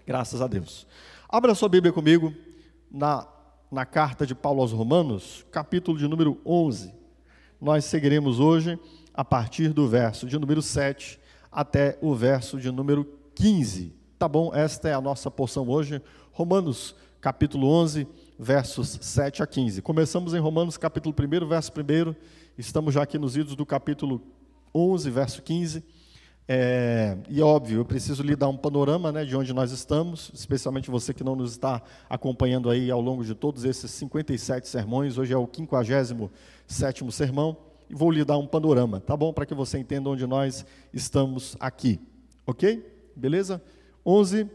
Graças a Deus. Abra sua Bíblia comigo na carta de Paulo aos Romanos, capítulo de número 11. Nós seguiremos hoje a partir do verso de número 7 até o verso de número 15. Tá bom? Esta é a nossa porção hoje, Romanos, capítulo 11, versos 7 a 15. Começamos em Romanos, capítulo 1, verso 1. Estamos já aqui nos idos do capítulo 11, verso 15. E óbvio, eu preciso lhe dar um panorama, né, de onde nós estamos, especialmente você que não nos está acompanhando aí ao longo de todos esses 57 sermões. Hoje é o 57º sermão, e vou lhe dar um panorama, tá bom? Para que você entenda onde nós estamos aqui, ok? Beleza? 11,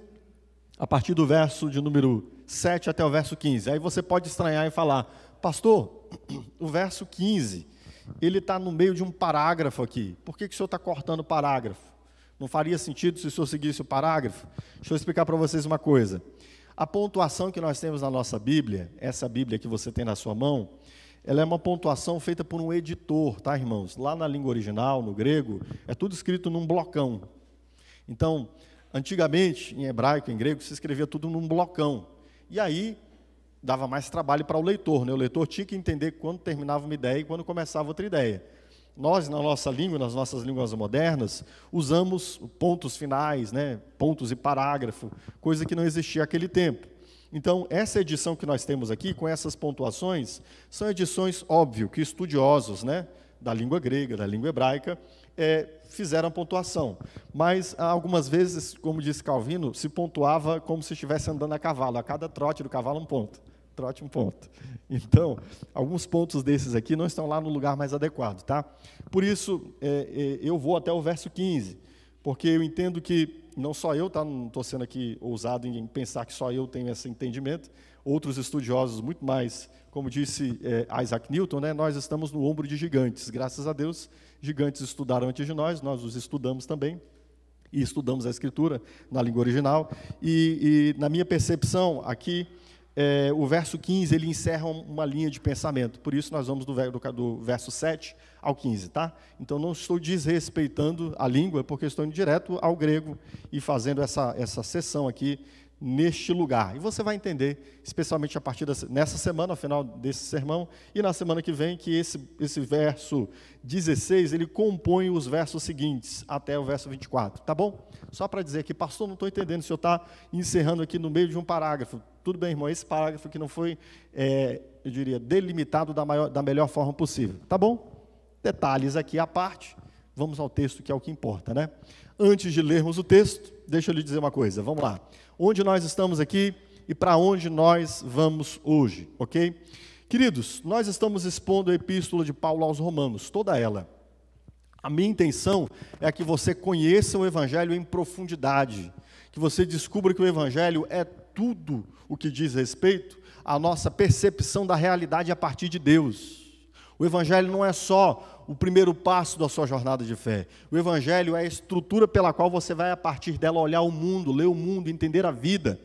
a partir do verso de número 7 até o verso 15. Aí você pode estranhar e falar: pastor, o verso 15... ele está no meio de um parágrafo aqui. Por que o senhor está cortando o parágrafo? Não faria sentido se o senhor seguisse o parágrafo? Deixa eu explicar para vocês uma coisa. A pontuação que nós temos na nossa Bíblia, essa Bíblia que você tem na sua mão, ela é uma pontuação feita por um editor, tá, irmãos? Lá na língua original, no grego, é tudo escrito num blocão. Então, antigamente, em hebraico, em grego, se escrevia tudo num blocão. E aí dava mais trabalho para o leitor, né? O leitor tinha que entender quando terminava uma ideia e quando começava outra ideia. Nós, na nossa língua, nas nossas línguas modernas, usamos pontos finais, né? Pontos e parágrafo, coisa que não existia naquele tempo. Então, essa edição que nós temos aqui, com essas pontuações, são edições, óbvio, que estudiosos, né, da língua grega, da língua hebraica, fizeram a pontuação. Mas, algumas vezes, como disse Calvino, se pontuava como se estivesse andando a cavalo. A cada trote do cavalo, um ponto. Trote, um ponto. Então, alguns pontos desses aqui não estão lá no lugar mais adequado, tá? Por isso, eu vou até o verso 15, porque eu entendo que não só eu, tá? Não estou sendo aqui ousado em pensar que só eu tenho esse entendimento. Outros estudiosos, muito mais, como disse Isaac Newton, né? Nós estamos no ombro de gigantes. Graças a Deus, gigantes estudaram antes de nós os estudamos também, e estudamos a Escritura na língua original. E na minha percepção, aqui, o verso 15, ele encerra uma linha de pensamento. Por isso, nós vamos do verso 7 ao 15, tá? Então, não estou desrespeitando a língua, porque estou indo direto ao grego e fazendo essa sessão aqui, neste lugar. E você vai entender, especialmente a partir nessa semana, ao final desse sermão, e na semana que vem, que esse verso 16, ele compõe os versos seguintes, até o verso 24, tá bom? Só para dizer aqui, pastor, não estou entendendo, o senhor está encerrando aqui no meio de um parágrafo. Tudo bem, irmão, esse parágrafo que não foi, eu diria, delimitado da melhor forma possível, tá bom? Detalhes aqui à parte, vamos ao texto, que é o que importa, né? Antes de lermos o texto, deixa eu lhe dizer uma coisa, vamos lá. Onde nós estamos aqui e para onde nós vamos hoje, ok? Queridos, nós estamos expondo a epístola de Paulo aos Romanos, toda ela. A minha intenção é que você conheça o Evangelho em profundidade, que você descubra que o Evangelho é tudo o que diz respeito à nossa percepção da realidade a partir de Deus. O Evangelho não é só o primeiro passo da sua jornada de fé. O Evangelho é a estrutura pela qual você vai, a partir dela, olhar o mundo, ler o mundo, entender a vida.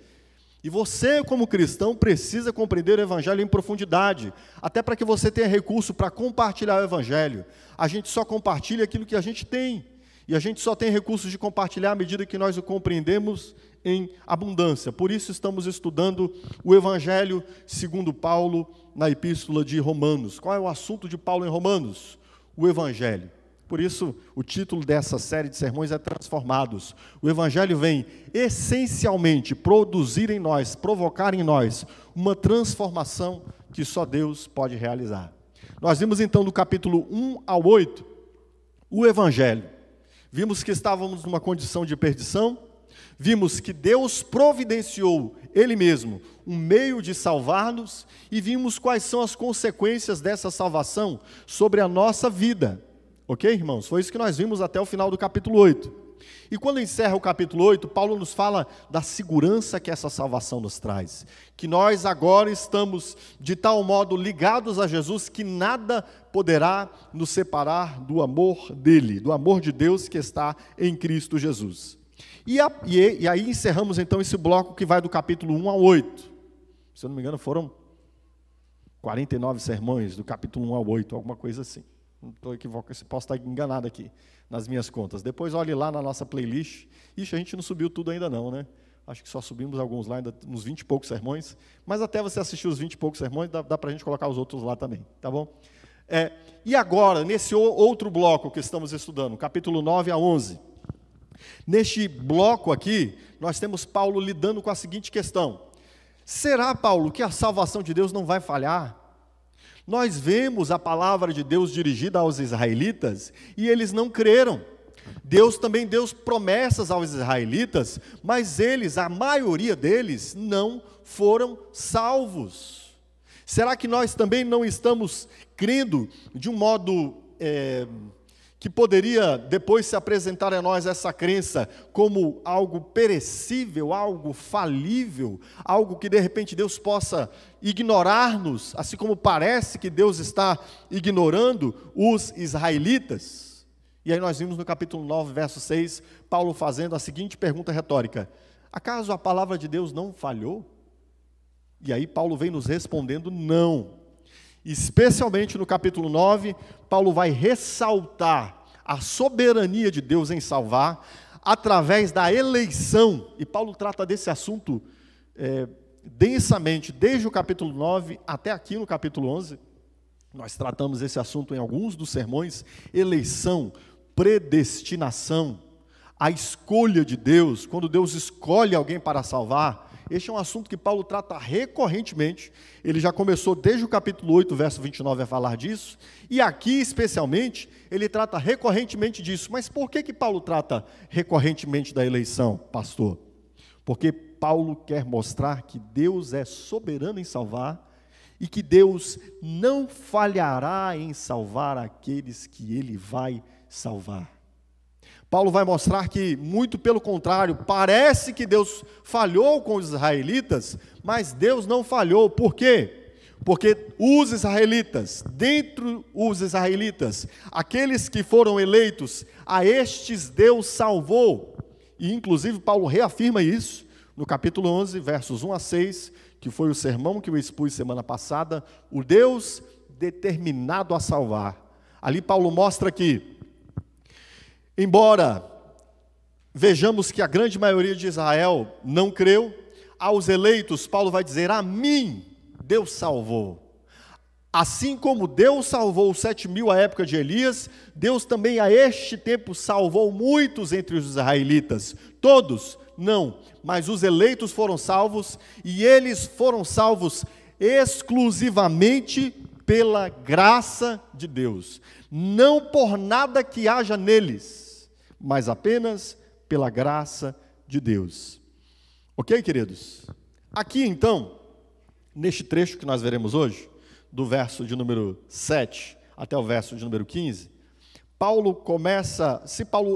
E você, como cristão, precisa compreender o Evangelho em profundidade, até para que você tenha recurso para compartilhar o Evangelho. A gente só compartilha aquilo que a gente tem, e a gente só tem recursos de compartilhar à medida que nós o compreendemos em abundância. Por isso estamos estudando o Evangelho segundo Paulo na Epístola de Romanos. Qual é o assunto de Paulo em Romanos? O Evangelho. Por isso, o título dessa série de sermões é Transformados. O Evangelho vem essencialmente produzir em nós, provocar em nós, uma transformação que só Deus pode realizar. Nós vimos então do capítulo 1 ao 8, o Evangelho. Vimos que estávamos numa condição de perdição, vimos que Deus providenciou Ele mesmo um meio de salvar-nos, e vimos quais são as consequências dessa salvação sobre a nossa vida. Ok, irmãos? Foi isso que nós vimos até o final do capítulo 8. E quando encerra o capítulo 8, Paulo nos fala da segurança que essa salvação nos traz. Que nós agora estamos de tal modo ligados a Jesus que nada poderá nos separar do amor dele, do amor de Deus que está em Cristo Jesus. E aí encerramos então esse bloco que vai do capítulo 1 ao 8. Se eu não me engano, foram 49 sermões, do capítulo 1 ao 8, alguma coisa assim. Não estou equivocado, posso estar enganado aqui nas minhas contas. Depois olhe lá na nossa playlist. Ixi, a gente não subiu tudo ainda não, né? Acho que só subimos alguns lá, ainda uns 20 e poucos sermões. Mas até você assistir os 20 e poucos sermões, dá para a gente colocar os outros lá também, tá bom? E agora, nesse outro bloco que estamos estudando, capítulo 9 a 11. Neste bloco aqui, nós temos Paulo lidando com a seguinte questão. Será, Paulo, que a salvação de Deus não vai falhar? Nós vemos a palavra de Deus dirigida aos israelitas e eles não creram. Deus também deu promessas aos israelitas, mas eles, a maioria deles, não foram salvos. Será que nós também não estamos crendo de um modo que poderia depois se apresentar a nós essa crença como algo perecível, algo falível, algo que de repente Deus possa ignorar-nos, assim como parece que Deus está ignorando os israelitas? E aí nós vimos no capítulo 9, verso 6, Paulo fazendo a seguinte pergunta retórica: acaso a palavra de Deus não falhou? E aí Paulo vem nos respondendo não. Especialmente no capítulo 9, Paulo vai ressaltar a soberania de Deus em salvar, através da eleição, e Paulo trata desse assunto densamente, desde o capítulo 9 até aqui no capítulo 11, nós tratamos esse assunto em alguns dos sermões, eleição, predestinação, a escolha de Deus, quando Deus escolhe alguém para salvar. Este é um assunto que Paulo trata recorrentemente. Ele já começou desde o capítulo 8, verso 29, a falar disso. E aqui, especialmente, ele trata recorrentemente disso. Mas por que Paulo trata recorrentemente da eleição, pastor? Porque Paulo quer mostrar que Deus é soberano em salvar e que Deus não falhará em salvar aqueles que Ele vai salvar. Paulo vai mostrar que, muito pelo contrário, parece que Deus falhou com os israelitas, mas Deus não falhou. Por quê? Porque os israelitas, dentre os israelitas, aqueles que foram eleitos, a estes Deus salvou. E inclusive Paulo reafirma isso no capítulo 11, versos 1 a 6, que foi o sermão que eu expus semana passada, o Deus determinado a salvar. Ali Paulo mostra que, embora vejamos que a grande maioria de Israel não creu, aos eleitos, Paulo vai dizer: a mim Deus salvou. Assim como Deus salvou os 7.000 à época de Elias, Deus também a este tempo salvou muitos entre os israelitas. Todos? Não, mas os eleitos foram salvos, e eles foram salvos exclusivamente pela graça de Deus, não por nada que haja neles, mas apenas pela graça de Deus. Ok, queridos? Aqui então, neste trecho que nós veremos hoje, do verso de número 7 até o verso de número 15, Paulo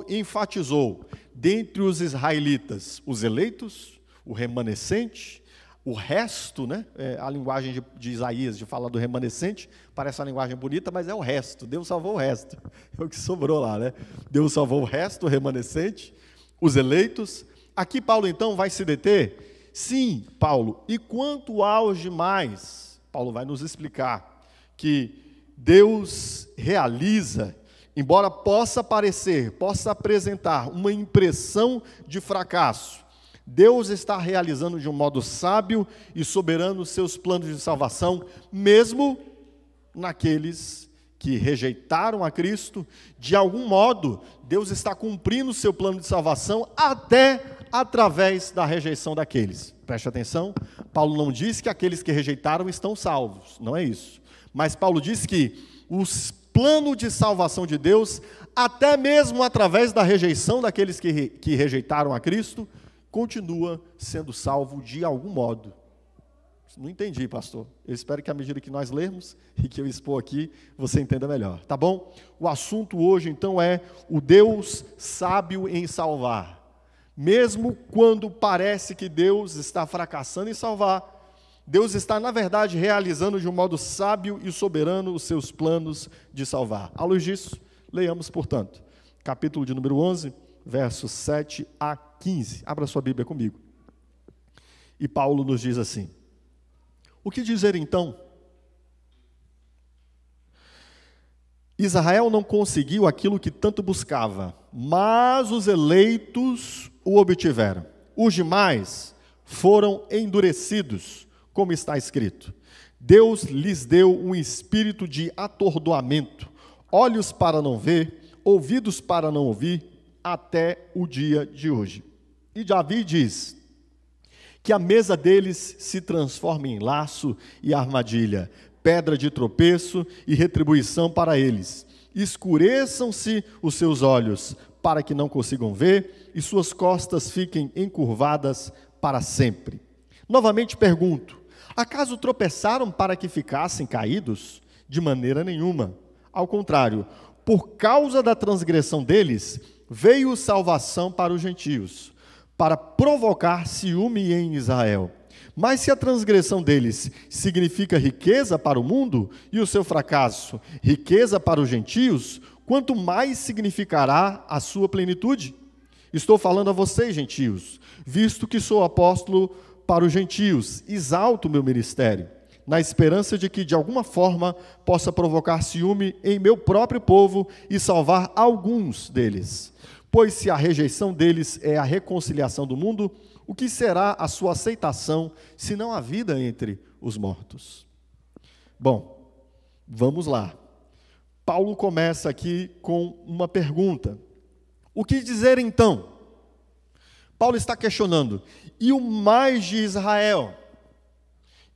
enfatizou, dentre os israelitas, os eleitos, o remanescente, o resto, né? A linguagem de Isaías, de falar do remanescente, parece uma linguagem bonita, mas é o resto. Deus salvou o resto. É o que sobrou lá, né? Deus salvou o resto, o remanescente, os eleitos. Aqui Paulo então vai se deter. Sim, Paulo, e quanto aos demais, Paulo vai nos explicar que Deus realiza, embora possa apresentar uma impressão de fracasso, Deus está realizando de um modo sábio e soberano os seus planos de salvação, mesmo naqueles que rejeitaram a Cristo. De algum modo, Deus está cumprindo o seu plano de salvação até através da rejeição daqueles. Preste atenção, Paulo não diz que aqueles que rejeitaram estão salvos, não é isso. Mas Paulo diz que os planos de salvação de Deus, até mesmo através da rejeição daqueles que rejeitaram a Cristo, continua sendo salvo de algum modo. Não entendi, pastor. Eu espero que à medida que nós lermos e que eu expor aqui, você entenda melhor, tá bom? O assunto hoje, então, é o Deus sábio em salvar. Mesmo quando parece que Deus está fracassando em salvar, Deus está, na verdade, realizando de um modo sábio e soberano os seus planos de salvar. À luz disso, leiamos, portanto, capítulo de número 11, versos 7 a 15. Abra sua Bíblia comigo. E Paulo nos diz assim: O que dizer então? Israel não conseguiu aquilo que tanto buscava, mas os eleitos o obtiveram. Os demais foram endurecidos, como está escrito. Deus lhes deu um espírito de atordoamento, olhos para não ver, ouvidos para não ouvir, até o dia de hoje. E Davi diz que a mesa deles se transforma em laço e armadilha, pedra de tropeço e retribuição para eles. Escureçam-se os seus olhos, para que não consigam ver, e suas costas fiquem encurvadas para sempre. Novamente pergunto, acaso tropeçaram para que ficassem caídos? De maneira nenhuma. Ao contrário, por causa da transgressão deles, veio salvação para os gentios, para provocar ciúme em Israel. Mas se a transgressão deles significa riqueza para o mundo, e o seu fracasso riqueza para os gentios, quanto mais significará a sua plenitude? Estou falando a vocês, gentios, visto que sou apóstolo para os gentios, exalto o meu ministério, na esperança de que, de alguma forma, possa provocar ciúme em meu próprio povo e salvar alguns deles. Pois se a rejeição deles é a reconciliação do mundo, o que será a sua aceitação, se não a vida entre os mortos? Bom, vamos lá. Paulo começa aqui com uma pergunta. O que dizer então? Paulo está questionando. E o mais de Israel?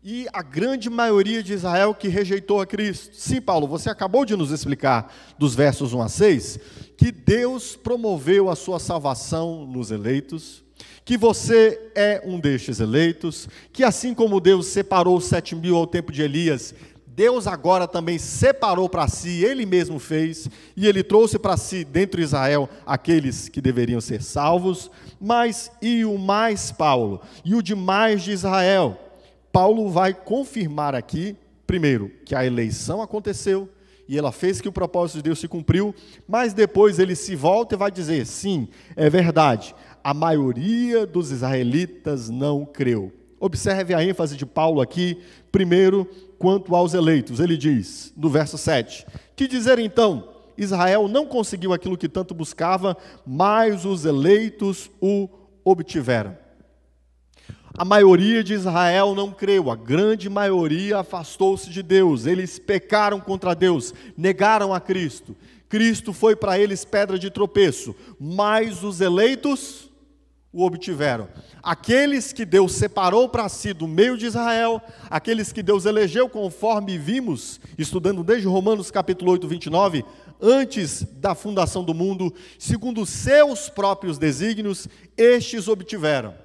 E a grande maioria de Israel que rejeitou a Cristo. Sim, Paulo, você acabou de nos explicar, dos versos 1 a 6, que Deus promoveu a sua salvação nos eleitos, que você é um destes eleitos, que assim como Deus separou os 7.000 ao tempo de Elias, Deus agora também separou para si, Ele mesmo fez, e Ele trouxe para si, dentro de Israel, aqueles que deveriam ser salvos. Mas, e o mais, Paulo? E o demais de Israel? Paulo vai confirmar aqui, primeiro, que a eleição aconteceu, e ela fez que o propósito de Deus se cumpriu, mas depois ele se volta e vai dizer, sim, é verdade, a maioria dos israelitas não creu. Observe a ênfase de Paulo aqui, primeiro, quanto aos eleitos. Ele diz, no verso 7, que dizer então, Israel não conseguiu aquilo que tanto buscava, mas os eleitos o obtiveram. A maioria de Israel não creu, a grande maioria afastou-se de Deus, eles pecaram contra Deus, negaram a Cristo. Cristo foi para eles pedra de tropeço, mas os eleitos o obtiveram. Aqueles que Deus separou para si do meio de Israel, aqueles que Deus elegeu conforme vimos, estudando desde Romanos capítulo 8, 29, antes da fundação do mundo, segundo os seus próprios desígnios, estes obtiveram.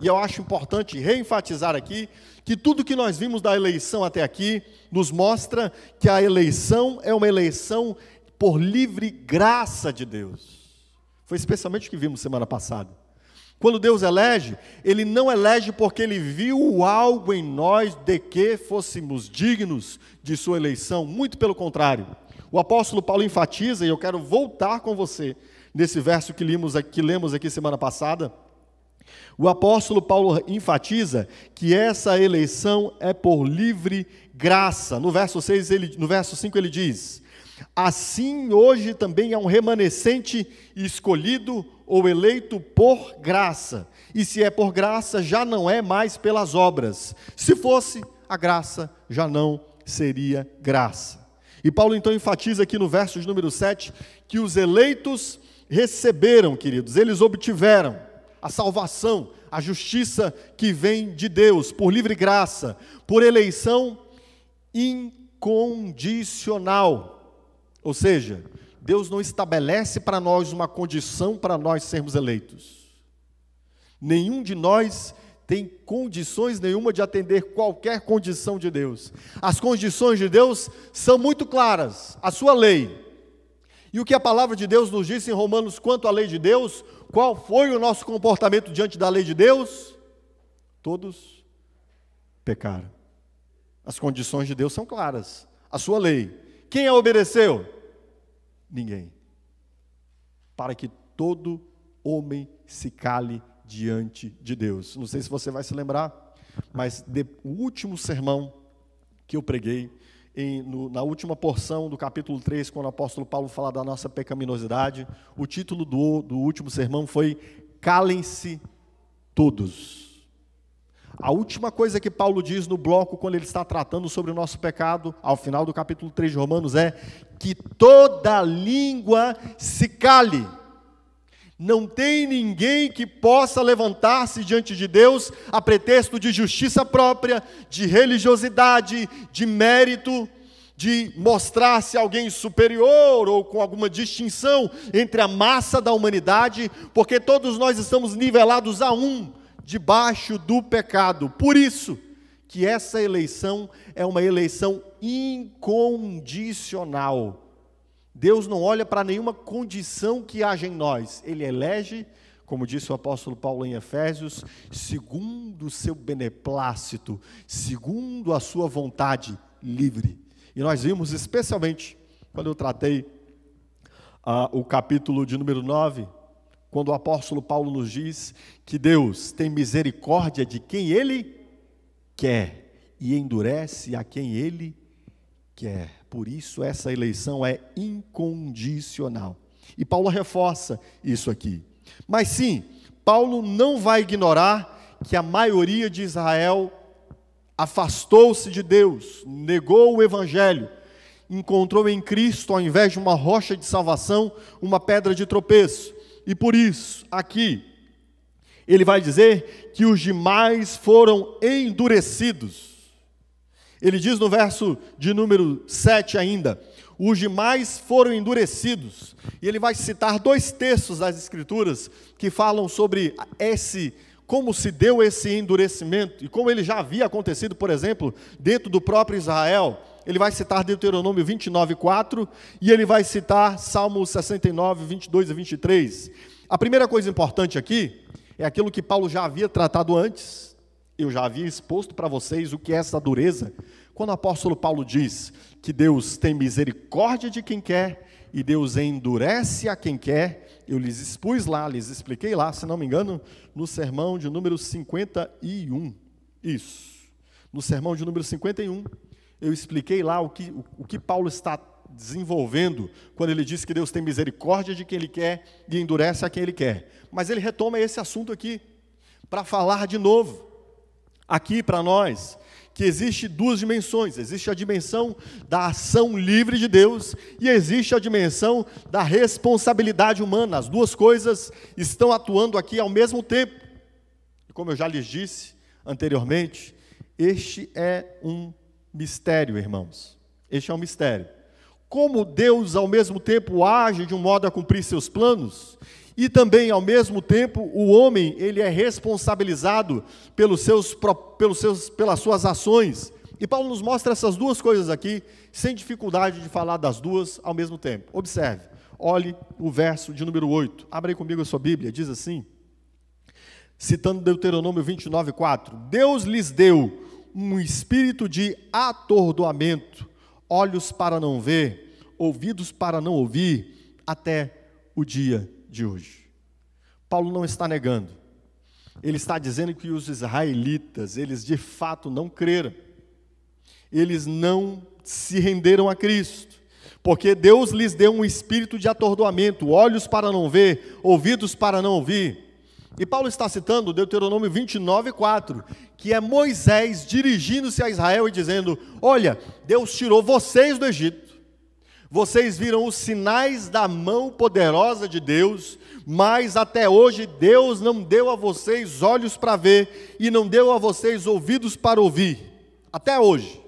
E eu acho importante reenfatizar aqui que tudo que nós vimos da eleição até aqui nos mostra que a eleição é uma eleição por livre graça de Deus. Foi especialmente o que vimos semana passada. Quando Deus elege, Ele não elege porque Ele viu algo em nós de que fôssemos dignos de sua eleição, muito pelo contrário. O apóstolo Paulo enfatiza, e eu quero voltar com você nesse verso que lemos aqui semana passada. O apóstolo Paulo enfatiza que essa eleição é por livre graça. No verso 5 ele diz, assim hoje também é um remanescente escolhido ou eleito por graça. E se é por graça, já não é mais pelas obras. Se fosse, a graça já não seria graça. E Paulo então enfatiza aqui no verso de número 7, que os eleitos receberam, queridos, eles obtiveram a salvação, a justiça que vem de Deus, por livre graça, por eleição incondicional. Ou seja, Deus não estabelece para nós uma condição para nós sermos eleitos. Nenhum de nós tem condições nenhuma de atender qualquer condição de Deus. As condições de Deus são muito claras, a sua lei. E o que a palavra de Deus nos diz em Romanos quanto à lei de Deus? Qual foi o nosso comportamento diante da lei de Deus? Todos pecaram. As condições de Deus são claras. A sua lei. Quem a obedeceu? Ninguém. Para que todo homem se cale diante de Deus. Não sei se você vai se lembrar. mas o último sermão que eu preguei, na última porção do capítulo 3, quando o apóstolo Paulo fala da nossa pecaminosidade, o título do último sermão foi Calem-se Todos. A última coisa que Paulo diz no bloco, quando ele está tratando sobre o nosso pecado, ao final do capítulo 3 de Romanos, é que toda língua se cale. Não tem ninguém que possa levantar-se diante de Deus a pretexto de justiça própria, de religiosidade, de mérito, de mostrar-se alguém superior ou com alguma distinção entre a massa da humanidade, porque todos nós estamos nivelados a debaixo do pecado. Por isso que essa eleição é uma eleição incondicional. Deus não olha para nenhuma condição que haja em nós. Ele elege, como disse o apóstolo Paulo em Efésios, segundo o seu beneplácito, segundo a sua vontade livre. E nós vimos especialmente, quando eu tratei o capítulo de número 9, quando o apóstolo Paulo nos diz que Deus tem misericórdia de quem Ele quer e endurece a quem Ele quer. Por isso essa eleição é incondicional. E Paulo reforça isso aqui. Mas sim, Paulo não vai ignorar que a maioria de Israel afastou-se de Deus, negou o Evangelho, encontrou em Cristo, ao invés de uma rocha de salvação, uma pedra de tropeço. E por isso, aqui, ele vai dizer que os demais foram endurecidos. Ele diz no verso de número 7 ainda, os demais foram endurecidos. E ele vai citar 2 textos das Escrituras que falam sobre como se deu esse endurecimento, e como ele já havia acontecido, por exemplo, dentro do próprio Israel. Ele vai citar Deuteronômio 29:4, e ele vai citar Salmo 69, 22 e 23. A primeira coisa importante aqui, é aquilo que Paulo já havia tratado antes, eu já havia exposto para vocês o que é essa dureza, quando o apóstolo Paulo diz que Deus tem misericórdia de quem quer, e Deus endurece a quem quer. Eu lhes expus lá, lhes expliquei lá, se não me engano, no sermão de número 51, isso, no sermão de número 51, eu expliquei lá o que Paulo está desenvolvendo, quando ele diz que Deus tem misericórdia de quem Ele quer, e endurece a quem Ele quer. Mas ele retoma esse assunto aqui, para falar de novo, aqui para nós, que existe 2 dimensões, existe a dimensão da ação livre de Deus, e existe a dimensão da responsabilidade humana. As 2 coisas estão atuando aqui ao mesmo tempo. E como eu já lhes disse anteriormente, este é um mistério, irmãos. Este é um mistério. Como Deus ao mesmo tempo age de um modo a cumprir seus planos, e também ao mesmo tempo o homem ele é responsabilizado pelas suas ações. E Paulo nos mostra essas 2 coisas aqui, sem dificuldade de falar das 2 ao mesmo tempo. Observe, olhe o verso de número 8, abra aí comigo a sua Bíblia, diz assim, citando Deuteronômio 29:4, Deus lhes deu um espírito de atordoamento, olhos para não ver, ouvidos para não ouvir, até o dia de hoje. Paulo não está negando, ele está dizendo que os israelitas, eles de fato não creram, eles não se renderam a Cristo, porque Deus lhes deu um espírito de atordoamento, olhos para não ver, ouvidos para não ouvir. E Paulo está citando Deuteronômio 29:4, que é Moisés dirigindo-se a Israel e dizendo, olha, Deus tirou vocês do Egito, vocês viram os sinais da mão poderosa de Deus, mas até hoje Deus não deu a vocês olhos para ver, e não deu a vocês ouvidos para ouvir, até hoje.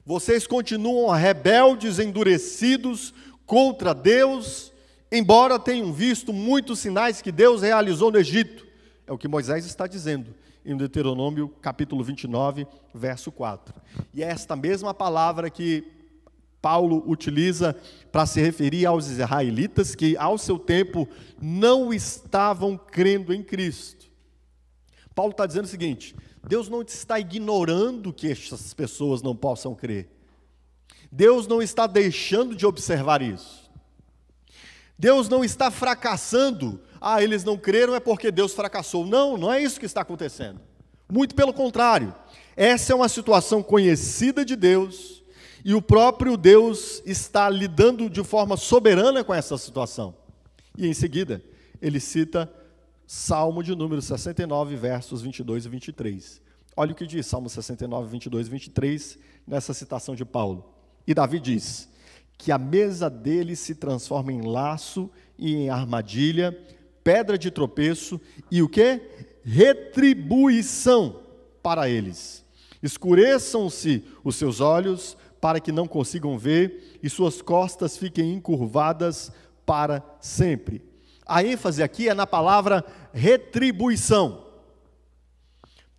Vocês continuam rebeldes, endurecidos contra Deus, embora tenham visto muitos sinais que Deus realizou no Egito. É o que Moisés está dizendo em Deuteronômio capítulo 29, verso 4. E é esta mesma palavra que Paulo utiliza para se referir aos israelitas que, ao seu tempo, não estavam crendo em Cristo. Paulo está dizendo o seguinte, Deus não está ignorando que essas pessoas não possam crer. Deus não está deixando de observar isso. Deus não está fracassando. Eles não creram é porque Deus fracassou. Não, não é isso que está acontecendo. Muito pelo contrário, essa é uma situação conhecida de Deus, e o próprio Deus está lidando de forma soberana com essa situação. E em seguida, ele cita Salmo de número 69, versos 22 e 23. Olha o que diz Salmo 69, 22 e 23, nessa citação de Paulo. E Davi diz que a mesa dele se transforma em laço e em armadilha, pedra de tropeço e o quê? Retribuição para eles. Escureçam-se os seus olhos para que não consigam ver e suas costas fiquem encurvadas para sempre. A ênfase aqui é na palavra retribuição.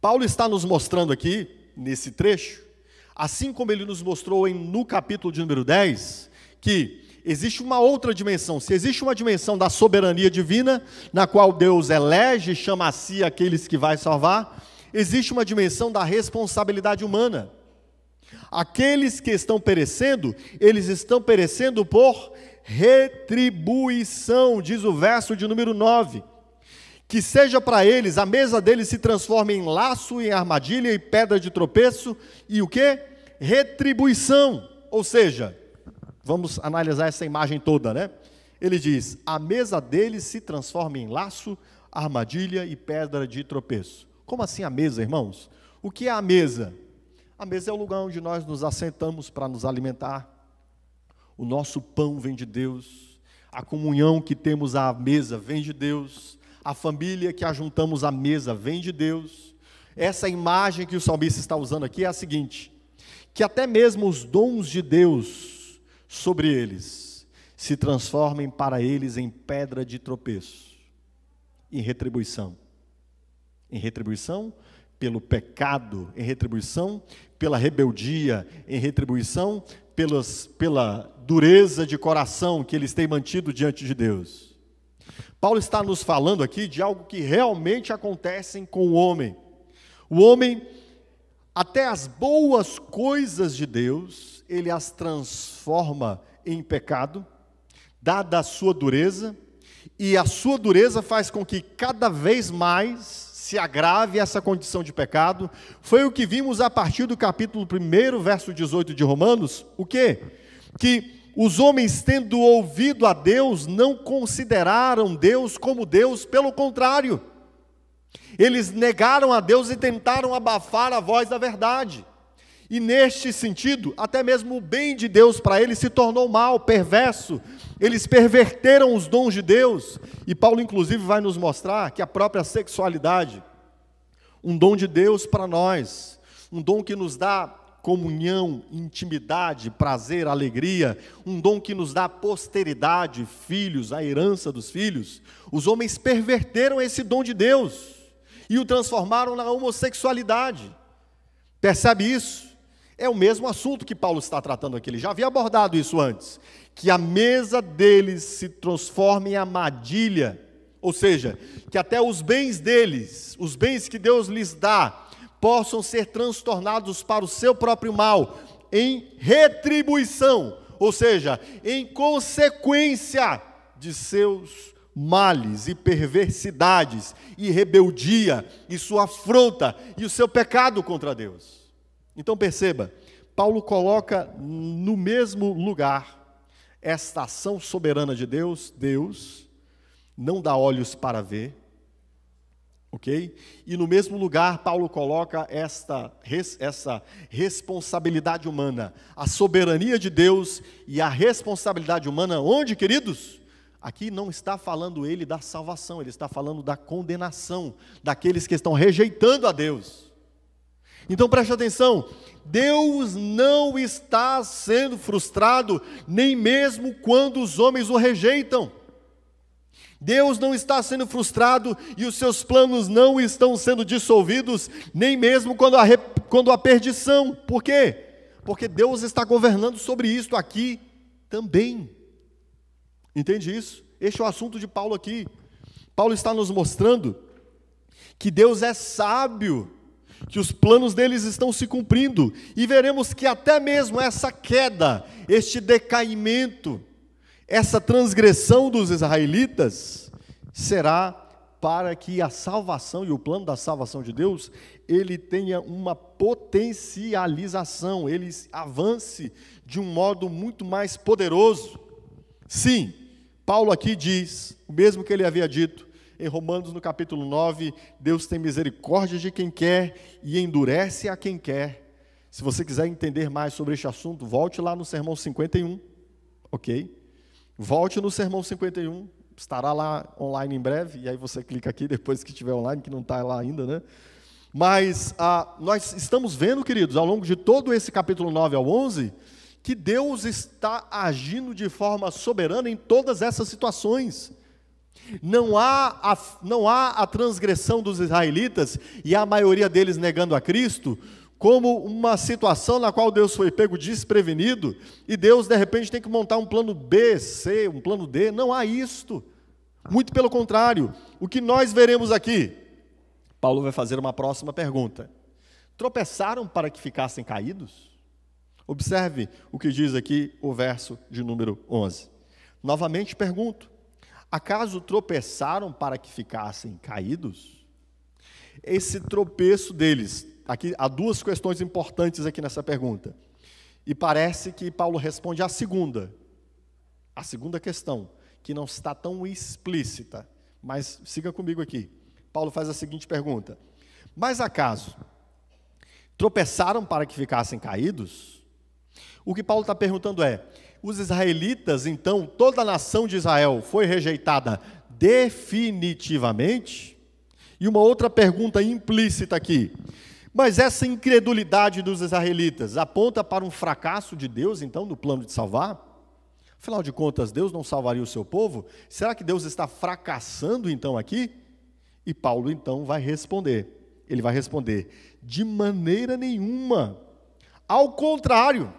Paulo está nos mostrando aqui, nesse trecho, assim como ele nos mostrou no capítulo de número 10, que existe uma outra dimensão. Se existe uma dimensão da soberania divina, na qual Deus elege e chama a si aqueles que vai salvar, existe uma dimensão da responsabilidade humana. Aqueles que estão perecendo, eles estão perecendo por retribuição, diz o verso de número 9. Que seja para eles, a mesa deles se transforme em laço, em armadilha e pedra de tropeço, e o quê? Retribuição. Ou seja, vamos analisar essa imagem toda, né? Ele diz, a mesa deles se transforma em laço, armadilha e pedra de tropeço. Como assim a mesa, irmãos? O que é a mesa? A mesa é o lugar onde nós nos assentamos para nos alimentar. O nosso pão vem de Deus. A comunhão que temos à mesa vem de Deus. A família que ajuntamos à mesa vem de Deus. Essa imagem que o salmista está usando aqui é a seguinte, que até mesmo os dons de Deus sobre eles se transformem para eles em pedra de tropeço, em retribuição. Em retribuição pelo pecado, em retribuição pela rebeldia, em retribuição pela dureza de coração que eles têm mantido diante de Deus. Paulo está nos falando aqui de algo que realmente acontece com o homem. O homem, até as boas coisas de Deus, ele as transforma em pecado, dada a sua dureza, e a sua dureza faz com que cada vez mais se agrave essa condição de pecado. Foi o que vimos a partir do capítulo 1, verso 18 de Romanos, o quê? Que os homens, tendo ouvido a Deus, não consideraram Deus como Deus, pelo contrário, eles negaram a Deus e tentaram abafar a voz da verdade. E neste sentido, até mesmo o bem de Deus para eles se tornou mal, perverso. Eles perverteram os dons de Deus. E Paulo, inclusive, vai nos mostrar que a própria sexualidade, um dom de Deus para nós, um dom que nos dá comunhão, intimidade, prazer, alegria, um dom que nos dá posteridade, filhos, a herança dos filhos. Os homens perverteram esse dom de Deus e o transformaram na homossexualidade. Percebe isso? É o mesmo assunto que Paulo está tratando aqui. Ele já havia abordado isso antes, que a mesa deles se transforme em armadilha, ou seja, que até os bens deles, os bens que Deus lhes dá, possam ser transtornados para o seu próprio mal, em retribuição, ou seja, em consequência de seus males e perversidades, e rebeldia, e sua afronta, e o seu pecado contra Deus. Então perceba, Paulo coloca no mesmo lugar esta ação soberana de Deus. Deus não dá olhos para ver, ok? E no mesmo lugar Paulo coloca essa responsabilidade humana, a soberania de Deus e a responsabilidade humana, onde, queridos? Aqui não está falando ele da salvação, ele está falando da condenação, daqueles que estão rejeitando a Deus. Então preste atenção, Deus não está sendo frustrado, nem mesmo quando os homens o rejeitam. Deus não está sendo frustrado e os seus planos não estão sendo dissolvidos, nem mesmo quando há perdição. Por quê? Porque Deus está governando sobre isso aqui também. Entende isso? Este é o assunto de Paulo aqui. Paulo está nos mostrando que Deus é sábio, que os planos deles estão se cumprindo, e veremos que até mesmo essa queda, este decaimento, essa transgressão dos israelitas, será para que a salvação e o plano da salvação de Deus, ele tenha uma potencialização, ele avance de um modo muito mais poderoso. Sim, Paulo aqui diz, o mesmo que ele havia dito em Romanos no capítulo 9, Deus tem misericórdia de quem quer e endurece a quem quer. Se você quiser entender mais sobre este assunto, volte lá no Sermão 51, ok? Volte no Sermão 51, estará lá online em breve, e aí você clica aqui depois que estiver online, que não está lá ainda, né? Mas nós estamos vendo, queridos, ao longo de todo esse capítulo 9 ao 11, que Deus está agindo de forma soberana em todas essas situações. Não há a transgressão dos israelitas, e a maioria deles negando a Cristo, como uma situação na qual Deus foi pego desprevenido, e Deus de repente tem que montar um plano B, C, um plano D. Não há isto. Muito pelo contrário, o que nós veremos aqui, Paulo vai fazer uma próxima pergunta. Tropeçaram para que ficassem caídos? Observe o que diz aqui o verso de número 11. Novamente pergunto, acaso tropeçaram para que ficassem caídos? Esse tropeço deles, aqui há duas questões importantes aqui nessa pergunta. E parece que Paulo responde a segunda questão, que não está tão explícita, mas siga comigo aqui. Paulo faz a seguinte pergunta: mas acaso tropeçaram para que ficassem caídos? O que Paulo está perguntando é, os israelitas, então, toda a nação de Israel foi rejeitada definitivamente? E uma outra pergunta implícita aqui, mas essa incredulidade dos israelitas aponta para um fracasso de Deus, então, no plano de salvar? Afinal de contas, Deus não salvaria o seu povo? Será que Deus está fracassando, então, aqui? E Paulo, então, vai responder. Ele vai responder, de maneira nenhuma. Ao contrário,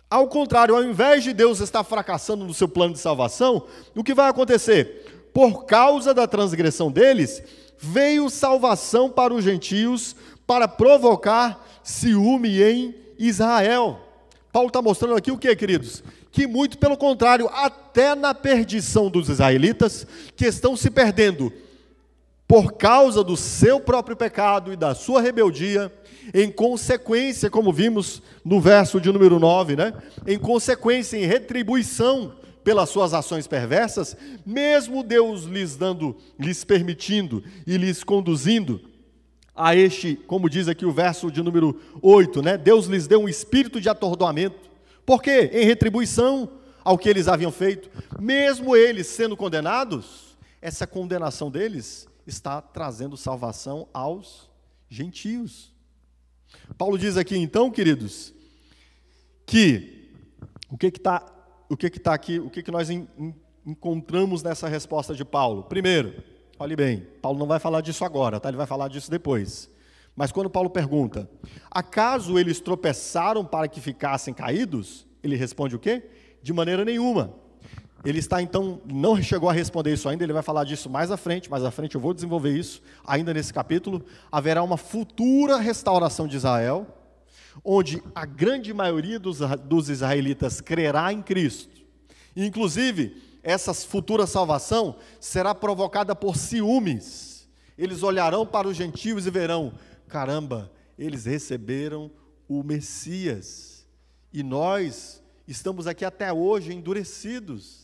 ao invés de Deus estar fracassando no seu plano de salvação, o que vai acontecer? Por causa da transgressão deles, veio salvação para os gentios, para provocar ciúme em Israel. Paulo está mostrando aqui o que, queridos? Que muito pelo contrário, até na perdição dos israelitas, que estão se perdendo por causa do seu próprio pecado e da sua rebeldia, em consequência, como vimos no verso de número 9, né? Em consequência, em retribuição pelas suas ações perversas, mesmo Deus lhes permitindo e lhes conduzindo a este, como diz aqui o verso de número 8, né? Deus lhes deu um espírito de atordoamento. Por quê? Em retribuição ao que eles haviam feito. Mesmo eles sendo condenados, essa condenação deles está trazendo salvação aos gentios. Paulo diz aqui, então, queridos, que o que está aqui, o que nós encontramos nessa resposta de Paulo? Primeiro, olhe bem, Paulo não vai falar disso agora, tá? Ele vai falar disso depois. Mas quando Paulo pergunta, acaso eles tropeçaram para que ficassem caídos? Ele responde o quê? De maneira nenhuma. Ele está, então, não chegou a responder isso ainda, ele vai falar disso mais à frente eu vou desenvolver isso, ainda nesse capítulo. Haverá uma futura restauração de Israel, onde a grande maioria dos israelitas crerá em Cristo. Inclusive, essa futura salvação será provocada por ciúmes. Eles olharão para os gentios e verão, caramba, eles receberam o Messias, e nós estamos aqui até hoje endurecidos.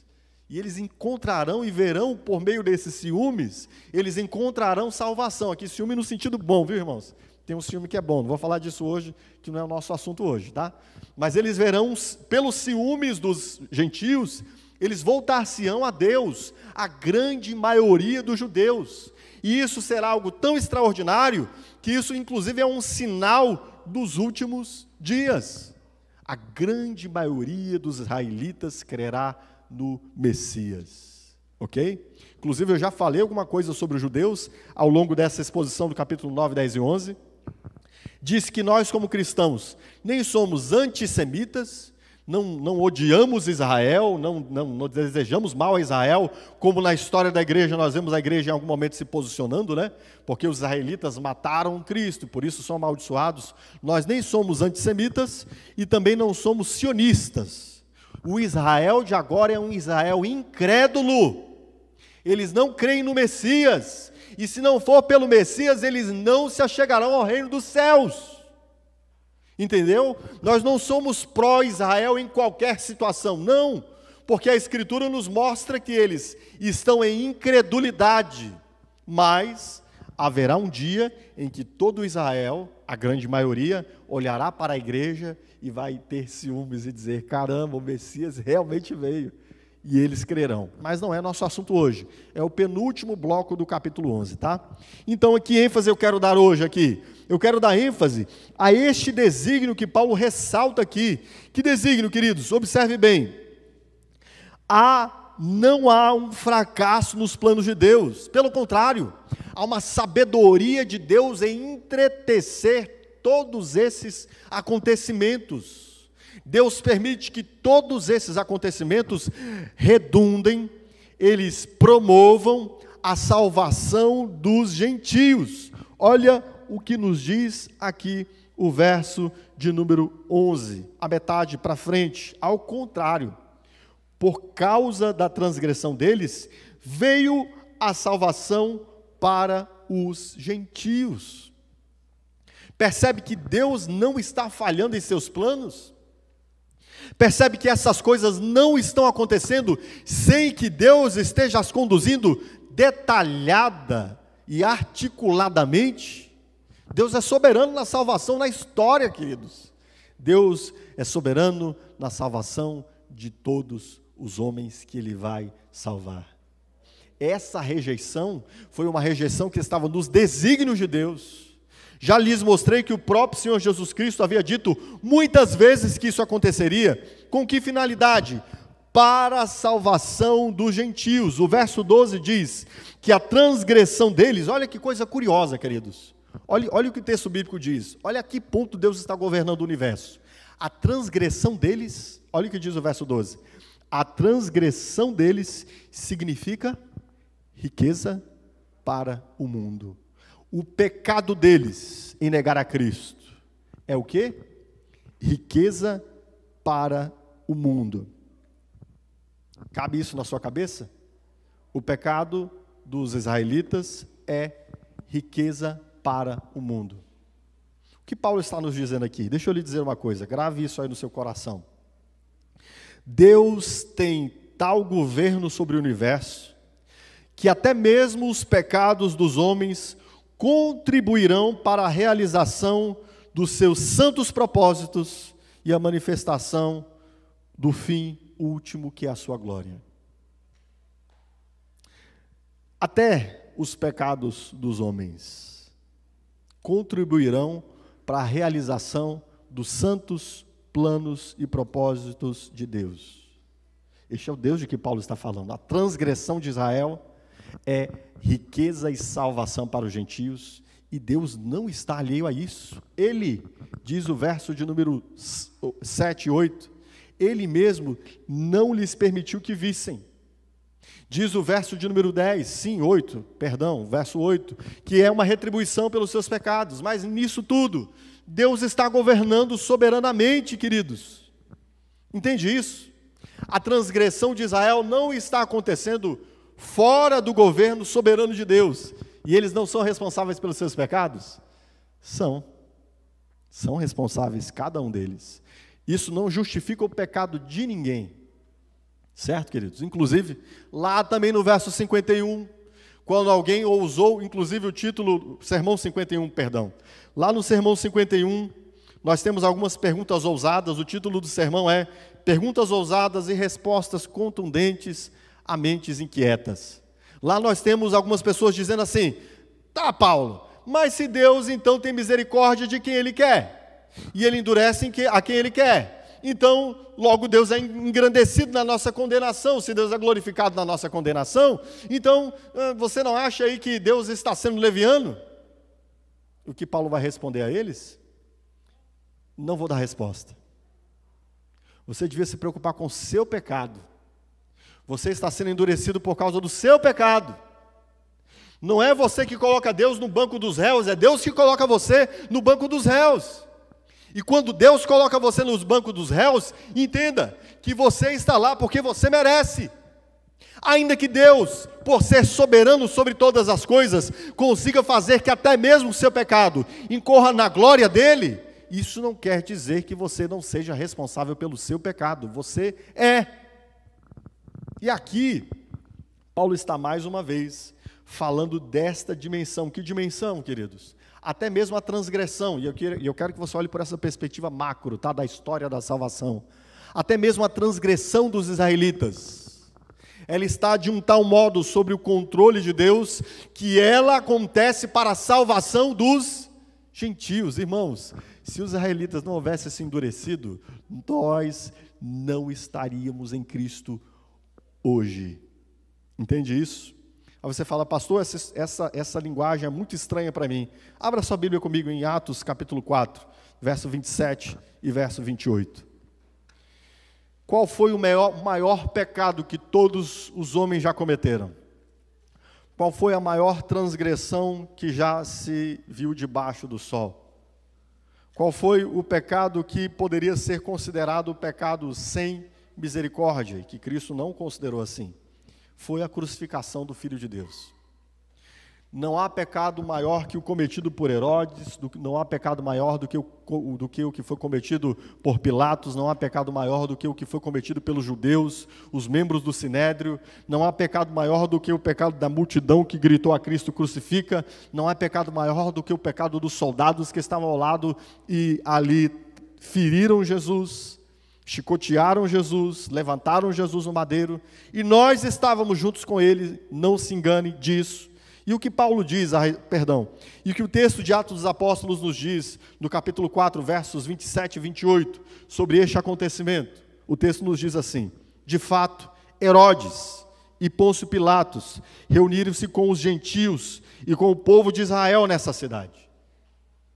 E eles encontrarão e verão, por meio desses ciúmes, eles encontrarão salvação. Aqui, ciúme no sentido bom, viu, irmãos? Tem um ciúme que é bom, não vou falar disso hoje, que não é o nosso assunto hoje, tá? Mas eles verão, pelos ciúmes dos gentios, eles voltar-se-ão a Deus, a grande maioria dos judeus. E isso será algo tão extraordinário, que isso, inclusive, é um sinal dos últimos dias. A grande maioria dos israelitas crerá no Messias, ok? Inclusive eu já falei alguma coisa sobre os judeus ao longo dessa exposição do capítulo 9, 10 e 11. Disse que nós como cristãos nem somos antissemitas, não odiamos Israel, não desejamos mal a Israel, como na história da igreja nós vemos a igreja em algum momento se posicionando, né? Porque os israelitas mataram Cristo, por isso são amaldiçoados. Nós nem somos antissemitas e também não somos sionistas. O Israel de agora é um Israel incrédulo. Eles não creem no Messias, e se não for pelo Messias, eles não se achegarão ao reino dos céus. Entendeu? Nós não somos pró-Israel em qualquer situação, não, porque a Escritura nos mostra que eles estão em incredulidade, mas haverá um dia em que todo Israel, a grande maioria, olhará para a igreja e vai ter ciúmes e dizer: caramba, o Messias realmente veio, e eles crerão. Mas não é nosso assunto hoje, é o penúltimo bloco do capítulo 11, tá? Então, que ênfase eu quero dar hoje aqui? Eu quero dar ênfase a este desígnio que Paulo ressalta aqui. Que desígnio, queridos? Observe bem. Não há um fracasso nos planos de Deus, pelo contrário, há uma sabedoria de Deus em entretecer todos esses acontecimentos. Deus permite que todos esses acontecimentos redundem, eles promovam a salvação dos gentios. Olha o que nos diz aqui o verso de número 11, a metade para frente. Ao contrário, por causa da transgressão deles, veio a salvação para os gentios. Percebe que Deus não está falhando em seus planos? Percebe que essas coisas não estão acontecendo sem que Deus esteja as conduzindo detalhada e articuladamente? Deus é soberano na salvação na história, queridos. Deus é soberano na salvação de todos os homens que Ele vai salvar. Essa rejeição foi uma rejeição que estava nos desígnios de Deus. Já lhes mostrei que o próprio Senhor Jesus Cristo havia dito muitas vezes que isso aconteceria. Com que finalidade? Para a salvação dos gentios. O verso 12 diz que a transgressão deles, olha que coisa curiosa, queridos. Olha o que o texto bíblico diz. Olha a que ponto Deus está governando o universo. A transgressão deles, olha o que diz o verso 12. A transgressão deles significa riqueza para o mundo. O pecado deles em negar a Cristo é o quê? Riqueza para o mundo. Cabe isso na sua cabeça? O pecado dos israelitas é riqueza para o mundo. O que Paulo está nos dizendo aqui? Deixa eu lhe dizer uma coisa, grave isso aí no seu coração. Deus tem tal governo sobre o universo, que até mesmo os pecados dos homens contribuirão para a realização dos seus santos propósitos e a manifestação do fim último, que é a sua glória. Até os pecados dos homens contribuirão para a realização dos santos planos e propósitos de Deus. Este é o Deus de que Paulo está falando. A transgressão de Israel é riqueza e salvação para os gentios, e Deus não está alheio a isso. Ele, diz o verso de número 7 e 8, Ele mesmo não lhes permitiu que vissem. Diz o verso de número 10, verso 8, que é uma retribuição pelos seus pecados, mas nisso tudo, Deus está governando soberanamente, queridos. Entende isso? A transgressão de Israel não está acontecendo fora do governo soberano de Deus, e eles não são responsáveis pelos seus pecados? São responsáveis, cada um deles. Isso não justifica o pecado de ninguém, certo, queridos? Inclusive, lá também no verso 51, quando alguém ousou, inclusive o título, sermão 51, perdão, lá no sermão 51, nós temos algumas perguntas ousadas, o título do sermão é Perguntas ousadas e respostas contundentes a mentes inquietas. Lá nós temos algumas pessoas dizendo assim: tá, Paulo, mas se Deus então tem misericórdia de quem Ele quer, e Ele endurece a quem Ele quer, então logo Deus é engrandecido na nossa condenação. Se Deus é glorificado na nossa condenação, então você não acha aí que Deus está sendo leviano? O que Paulo vai responder a eles? Não vou dar resposta. Você devia se preocupar com o seu pecado. Você está sendo endurecido por causa do seu pecado. Não é você que coloca Deus no banco dos réus, é Deus que coloca você no banco dos réus. E quando Deus coloca você nos bancos dos réus, entenda que você está lá porque você merece. Ainda que Deus, por ser soberano sobre todas as coisas, consiga fazer que até mesmo o seu pecado incorra na glória dele, isso não quer dizer que você não seja responsável pelo seu pecado. Você é. E aqui, Paulo está mais uma vez falando desta dimensão. Que dimensão, queridos? Até mesmo a transgressão. E eu quero que você olhe por essa perspectiva macro, tá? Da história da salvação. Até mesmo a transgressão dos israelitas. Ela está de um tal modo sobre o controle de Deus, que ela acontece para a salvação dos gentios. Irmãos, se os israelitas não houvessem se endurecido, nós não estaríamos em Cristo hoje. Entende isso? Aí você fala, pastor, essa linguagem é muito estranha para mim. Abra sua Bíblia comigo em Atos capítulo 4, verso 27 e verso 28. Qual foi o maior pecado que todos os homens já cometeram? Qual foi a maior transgressão que já se viu debaixo do sol? Qual foi o pecado que poderia ser considerado o pecado sem misericórdia, e que Cristo não considerou assim? Foi a crucificação do Filho de Deus. Não há pecado maior que o cometido por Herodes, não há pecado maior do que o que foi cometido por Pilatos, não há pecado maior do que o que foi cometido pelos judeus, os membros do Sinédrio, não há pecado maior do que o pecado da multidão que gritou a Cristo crucifica, não há pecado maior do que o pecado dos soldados que estavam ao lado e ali feriram Jesus, chicotearam Jesus, levantaram Jesus no madeiro, e nós estávamos juntos com ele, não se engane disso. E o que Paulo diz, e o que o texto de Atos dos Apóstolos nos diz, no capítulo 4, versos 27 e 28, sobre este acontecimento, o texto nos diz assim: de fato, Herodes e Pôncio Pilatos reuniram-se com os gentios e com o povo de Israel nessa cidade.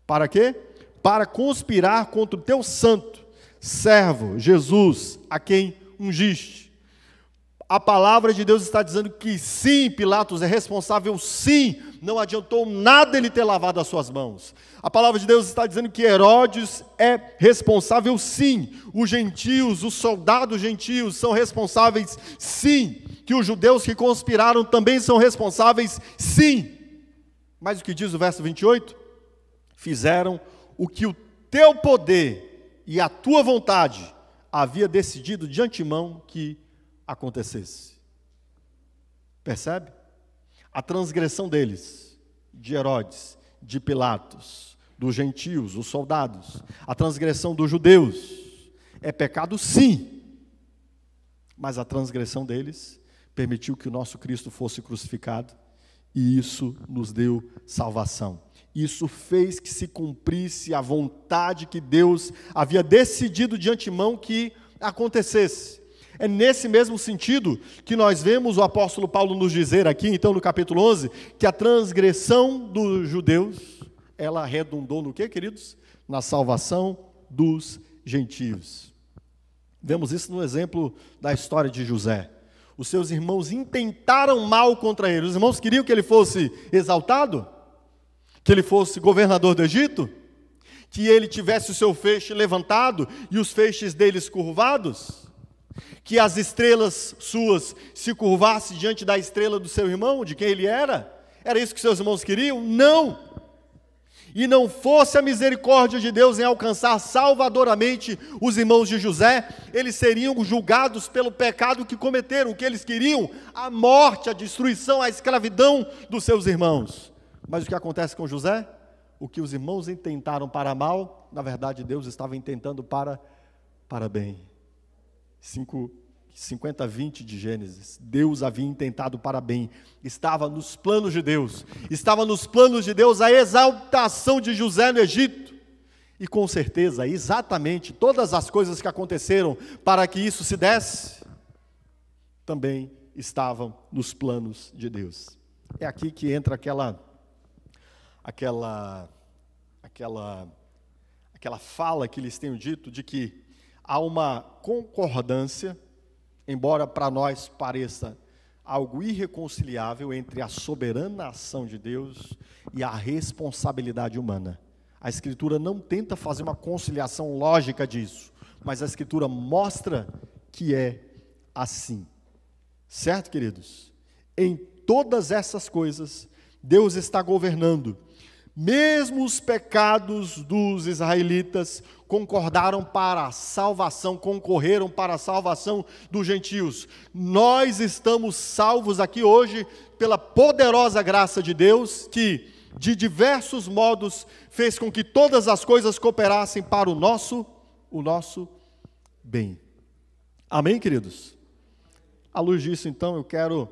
Para quê? Para conspirar contra o teu santo servo, Jesus, a quem ungiste. A palavra de Deus está dizendo que sim, Pilatos é responsável, sim, não adiantou nada ele ter lavado as suas mãos. A palavra de Deus está dizendo que Herodes é responsável, sim. Os gentios, os soldados gentios são responsáveis, sim. Que os judeus que conspiraram também são responsáveis, sim. Mas o que diz o verso 28? Fizeram o que o teu poder e a tua vontade havia decidido de antemão que acontecesse. Percebe? A transgressão deles, de Herodes, de Pilatos, dos gentios, os soldados, a transgressão dos judeus, é pecado sim, mas a transgressão deles permitiu que o nosso Cristo fosse crucificado, e isso nos deu salvação. Isso fez que se cumprisse a vontade que Deus havia decidido de antemão que acontecesse. É nesse mesmo sentido que nós vemos o apóstolo Paulo nos dizer aqui, então no capítulo 11, que a transgressão dos judeus, ela redundou no quê, queridos? Na salvação dos gentios. Vemos isso no exemplo da história de José. Os seus irmãos intentaram mal contra ele. Os irmãos queriam que ele fosse exaltado, que ele fosse governador do Egito, que ele tivesse o seu feixe levantado e os feixes deles curvados, que as estrelas suas se curvassem diante da estrela do seu irmão, de quem ele era? Era isso que seus irmãos queriam? Não! E não fosse a misericórdia de Deus em alcançar salvadoramente os irmãos de José, eles seriam julgados pelo pecado que cometeram. O que eles queriam? A morte, a destruição, a escravidão dos seus irmãos. Mas o que acontece com José? O que os irmãos intentaram para mal, na verdade Deus estava intentando para bem. 50:20 de Gênesis. Deus havia intentado para bem. Estava nos planos de Deus. Estava nos planos de Deus a exaltação de José no Egito. E com certeza, exatamente, todas as coisas que aconteceram para que isso se desse, também estavam nos planos de Deus. É aqui que entra aquela fala que eles tenham dito de que há uma concordância, embora para nós pareça algo irreconciliável, entre a soberana ação de Deus e a responsabilidade humana. A Escritura não tenta fazer uma conciliação lógica disso, mas a Escritura mostra que é assim. Certo, queridos? Em todas essas coisas, Deus está governando. Mesmo os pecados dos israelitas concorreram para a salvação dos gentios. Nós estamos salvos aqui hoje pela poderosa graça de Deus, que de diversos modos fez com que todas as coisas cooperassem para o nosso bem. Amém, queridos? À luz disso, então, eu quero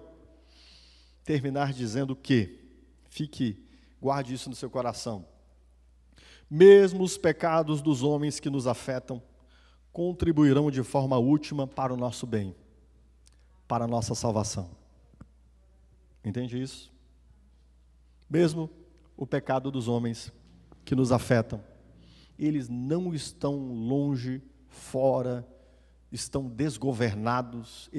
terminar dizendo que, guarde isso no seu coração. Mesmo os pecados dos homens que nos afetam contribuirão de forma última para o nosso bem, para a nossa salvação. Entende isso? Mesmo o pecado dos homens que nos afetam, eles não estão longe, fora, estão desgovernados,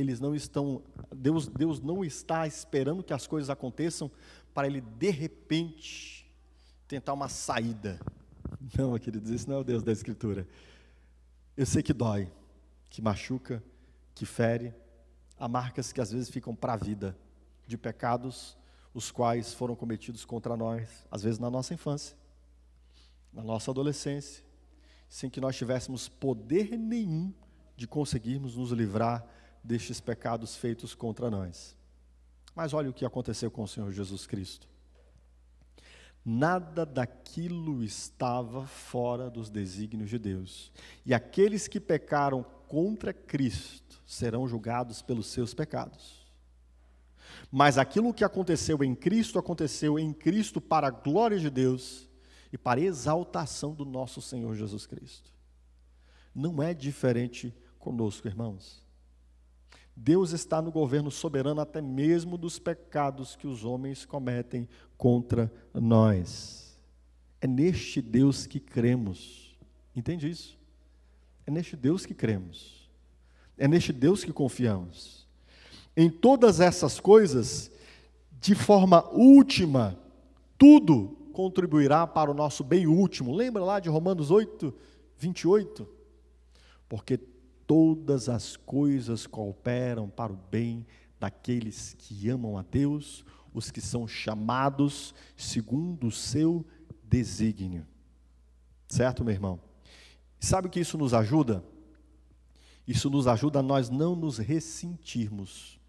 Deus não está esperando que as coisas aconteçam para Ele, de repente, tentar uma saída. Não, queridos, esse não é o Deus da Escritura. Eu sei que dói, que machuca, que fere, há marcas que às vezes ficam para a vida, de pecados, os quais foram cometidos contra nós, às vezes na nossa infância, na nossa adolescência, sem que nós tivéssemos poder nenhum de conseguirmos nos livrar destes pecados feitos contra nós. Mas olha o que aconteceu com o Senhor Jesus Cristo. Nada daquilo estava fora dos desígnios de Deus. E aqueles que pecaram contra Cristo serão julgados pelos seus pecados. Mas aquilo que aconteceu em Cristo para a glória de Deus e para a exaltação do nosso Senhor Jesus Cristo. Não é diferente conosco, irmãos. Deus está no governo soberano até mesmo dos pecados que os homens cometem contra nós. É neste Deus que cremos. Entende isso? É neste Deus que cremos. É neste Deus que confiamos. Em todas essas coisas, de forma última, tudo contribuirá para o nosso bem último. Lembra lá de Romanos 8, 28? Porque todas as coisas cooperam para o bem daqueles que amam a Deus, os que são chamados segundo o seu desígnio. Certo, meu irmão? Sabe o que isso nos ajuda? Isso nos ajuda a nós não nos ressentirmos.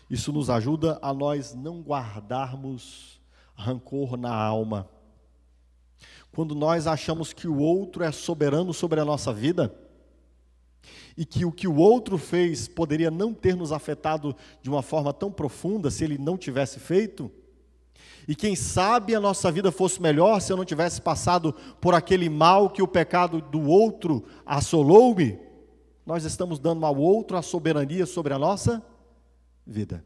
Isso nos ajuda a nós não guardarmos rancor na alma. Quando nós achamos que o outro é soberano sobre a nossa vida, e que o outro fez poderia não ter nos afetado de uma forma tão profunda se ele não tivesse feito, e quem sabe a nossa vida fosse melhor se eu não tivesse passado por aquele mal que o pecado do outro assolou-me, nós estamos dando ao outro a soberania sobre a nossa vida.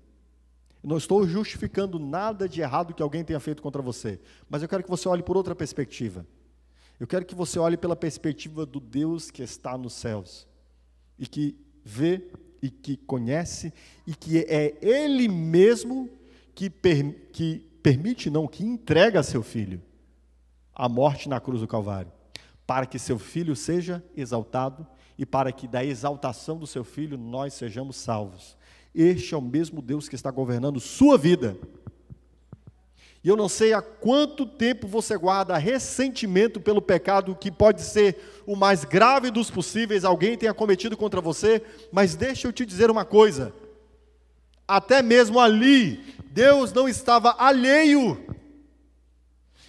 Não estou justificando nada de errado que alguém tenha feito contra você, mas eu quero que você olhe por outra perspectiva. Eu quero que você olhe pela perspectiva do Deus que está nos céus, e que vê, e que conhece, e que é Ele mesmo que que entrega seu Filho à morte na cruz do Calvário, para que seu Filho seja exaltado, e para que da exaltação do seu Filho nós sejamos salvos. Este é o mesmo Deus que está governando sua vida. E eu não sei há quanto tempo você guarda ressentimento pelo pecado que pode ser o mais grave dos possíveis, alguém tenha cometido contra você, mas deixa eu te dizer uma coisa, até mesmo ali, Deus não estava alheio,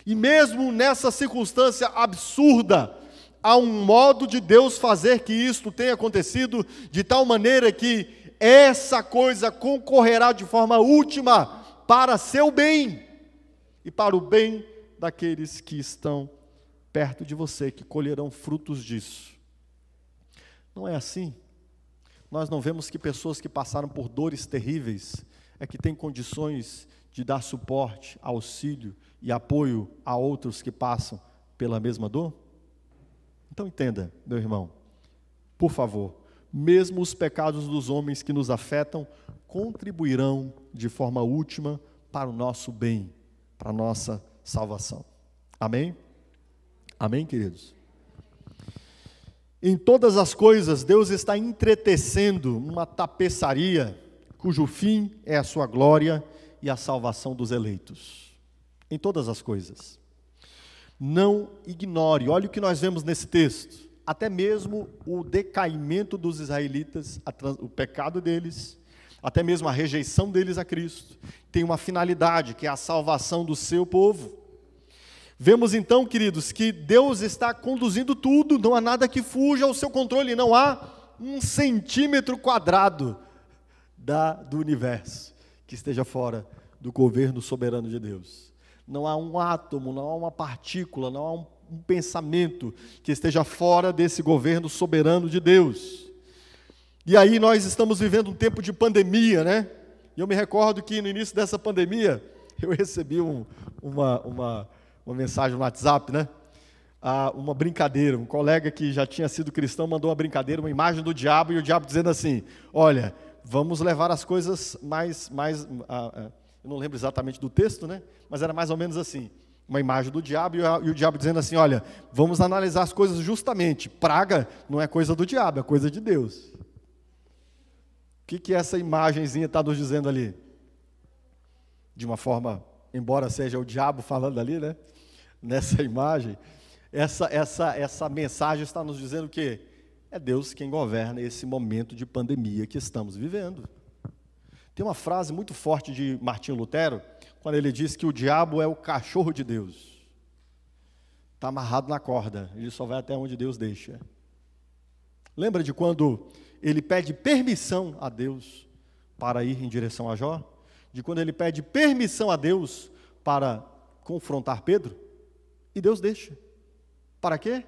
e mesmo nessa circunstância absurda, há um modo de Deus fazer que isto tenha acontecido, de tal maneira que essa coisa concorrerá de forma última para seu bem, e para o bem daqueles que estão perto de você, que colherão frutos disso. Não é assim? Nós não vemos que pessoas que passaram por dores terríveis, é que têm condições de dar suporte, auxílio e apoio a outros que passam pela mesma dor? Então entenda, meu irmão, por favor, mesmo os pecados dos homens que nos afetam, contribuirão de forma última para o nosso bem, para a nossa salvação. Amém? Amém, queridos? Em todas as coisas, Deus está entretecendo uma tapeçaria, cujo fim é a sua glória e a salvação dos eleitos. Em todas as coisas. Não ignore, olha o que nós vemos nesse texto. Até mesmo o decaimento dos israelitas, o pecado deles, até mesmo a rejeição deles a Cristo, tem uma finalidade, que é a salvação do seu povo. Vemos então, queridos, que Deus está conduzindo tudo, não há nada que fuja ao seu controle, não há 1 centímetro quadrado do universo que esteja fora do governo soberano de Deus. Não há um átomo, não há uma partícula, não há um pensamento que esteja fora desse governo soberano de Deus. E aí nós estamos vivendo um tempo de pandemia, né? E eu me recordo que no início dessa pandemia, eu recebi uma mensagem no WhatsApp, né? Uma brincadeira, um colega que já tinha sido cristão mandou uma brincadeira, uma imagem do diabo, e o diabo dizendo assim, olha, vamos levar as coisas mais eu não lembro exatamente do texto, né? Mas era mais ou menos assim, uma imagem do diabo e o diabo dizendo assim, olha, vamos analisar as coisas justamente, praga não é coisa do diabo, é coisa de Deus. O que essa imagenzinha está nos dizendo ali? De uma forma, embora seja o diabo falando ali, né? Nessa imagem, essa mensagem está nos dizendo que é Deus quem governa esse momento de pandemia que estamos vivendo. Tem uma frase muito forte de Martinho Lutero, quando ele diz que o diabo é o cachorro de Deus. Está amarrado na corda, ele só vai até onde Deus deixa. Lembra de quando ele pede permissão a Deus para ir em direção a Jó? De quando ele pede permissão a Deus para confrontar Pedro? E Deus deixa. Para quê?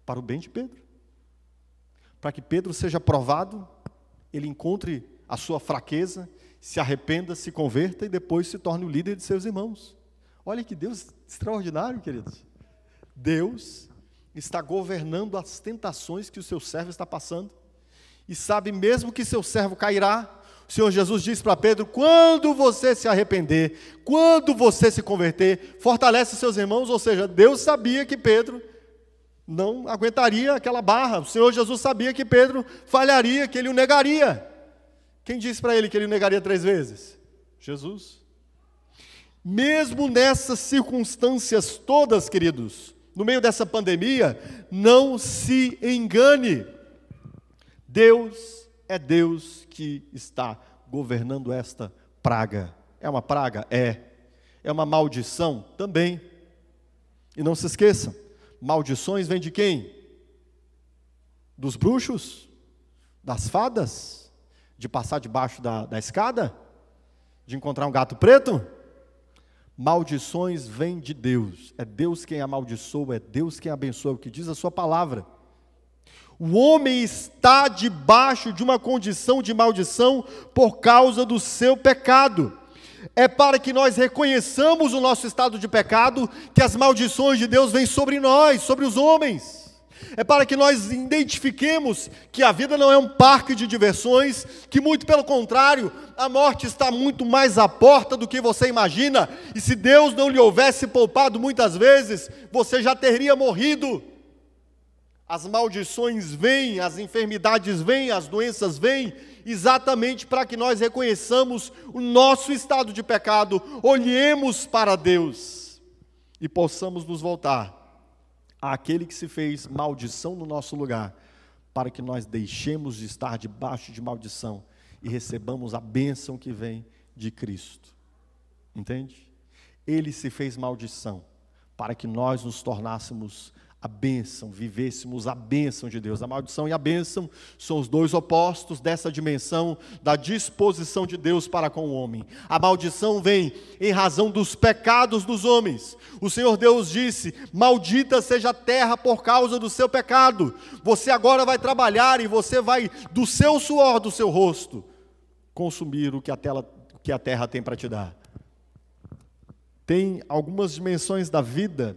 Para o bem de Pedro. Para que Pedro seja provado, ele encontre a sua fraqueza, se arrependa, se converta e depois se torne o líder de seus irmãos. Olha que Deus extraordinário, queridos. Deus está governando as tentações que o seu servo está passando. E sabe mesmo que seu servo cairá. O Senhor Jesus disse para Pedro, quando você se arrepender, quando você se converter, fortalece seus irmãos. Ou seja, Deus sabia que Pedro não aguentaria aquela barra. O Senhor Jesus sabia que Pedro falharia, que ele o negaria. Quem disse para ele que ele o negaria 3 vezes? Jesus. Mesmo nessas circunstâncias todas, queridos, no meio dessa pandemia, não se engane. Deus é Deus que está governando esta praga. É uma praga? É. É uma maldição? Também. E não se esqueçam, maldições vêm de quem? Dos bruxos? Das fadas? De passar debaixo da escada? De encontrar um gato preto? Maldições vêm de Deus. É Deus quem amaldiçoa, é Deus quem abençoa, o que diz a sua palavra. O homem está debaixo de uma condição de maldição por causa do seu pecado. É para que nós reconheçamos o nosso estado de pecado, que as maldições de Deus vêm sobre nós, sobre os homens. É para que nós identifiquemos que a vida não é um parque de diversões, que muito pelo contrário, a morte está muito mais à porta do que você imagina, e se Deus não lhe houvesse poupado muitas vezes, você já teria morrido. As maldições vêm, as enfermidades vêm, as doenças vêm, exatamente para que nós reconheçamos o nosso estado de pecado, olhemos para Deus e possamos nos voltar àquele que se fez maldição no nosso lugar, para que nós deixemos de estar debaixo de maldição e recebamos a bênção que vem de Cristo. Entende? Ele se fez maldição para que nós nos tornássemos a bênção, vivêssemos a bênção de Deus. A maldição e a bênção são os dois opostos dessa dimensão da disposição de Deus para com o homem. A maldição vem em razão dos pecados dos homens. O Senhor Deus disse, maldita seja a terra por causa do seu pecado. Você agora vai trabalhar e você vai, do seu suor, do seu rosto, consumir o que a terra tem para te dar. Tem algumas dimensões da vida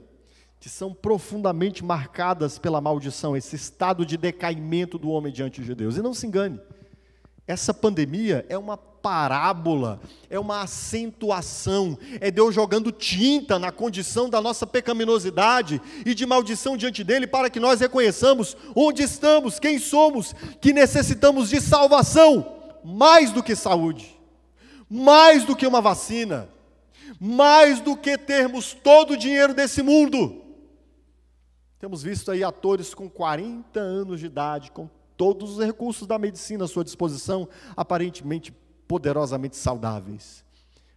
que são profundamente marcadas pela maldição, esse estado de decaimento do homem diante de Deus. E não se engane, essa pandemia é uma parábola, é uma acentuação, é Deus jogando tinta na condição da nossa pecaminosidade e de maldição diante dele, para que nós reconheçamos onde estamos, quem somos, que necessitamos de salvação, mais do que saúde, mais do que uma vacina, mais do que termos todo o dinheiro desse mundo. Temos visto aí atores com 40 anos de idade, com todos os recursos da medicina à sua disposição, aparentemente poderosamente saudáveis,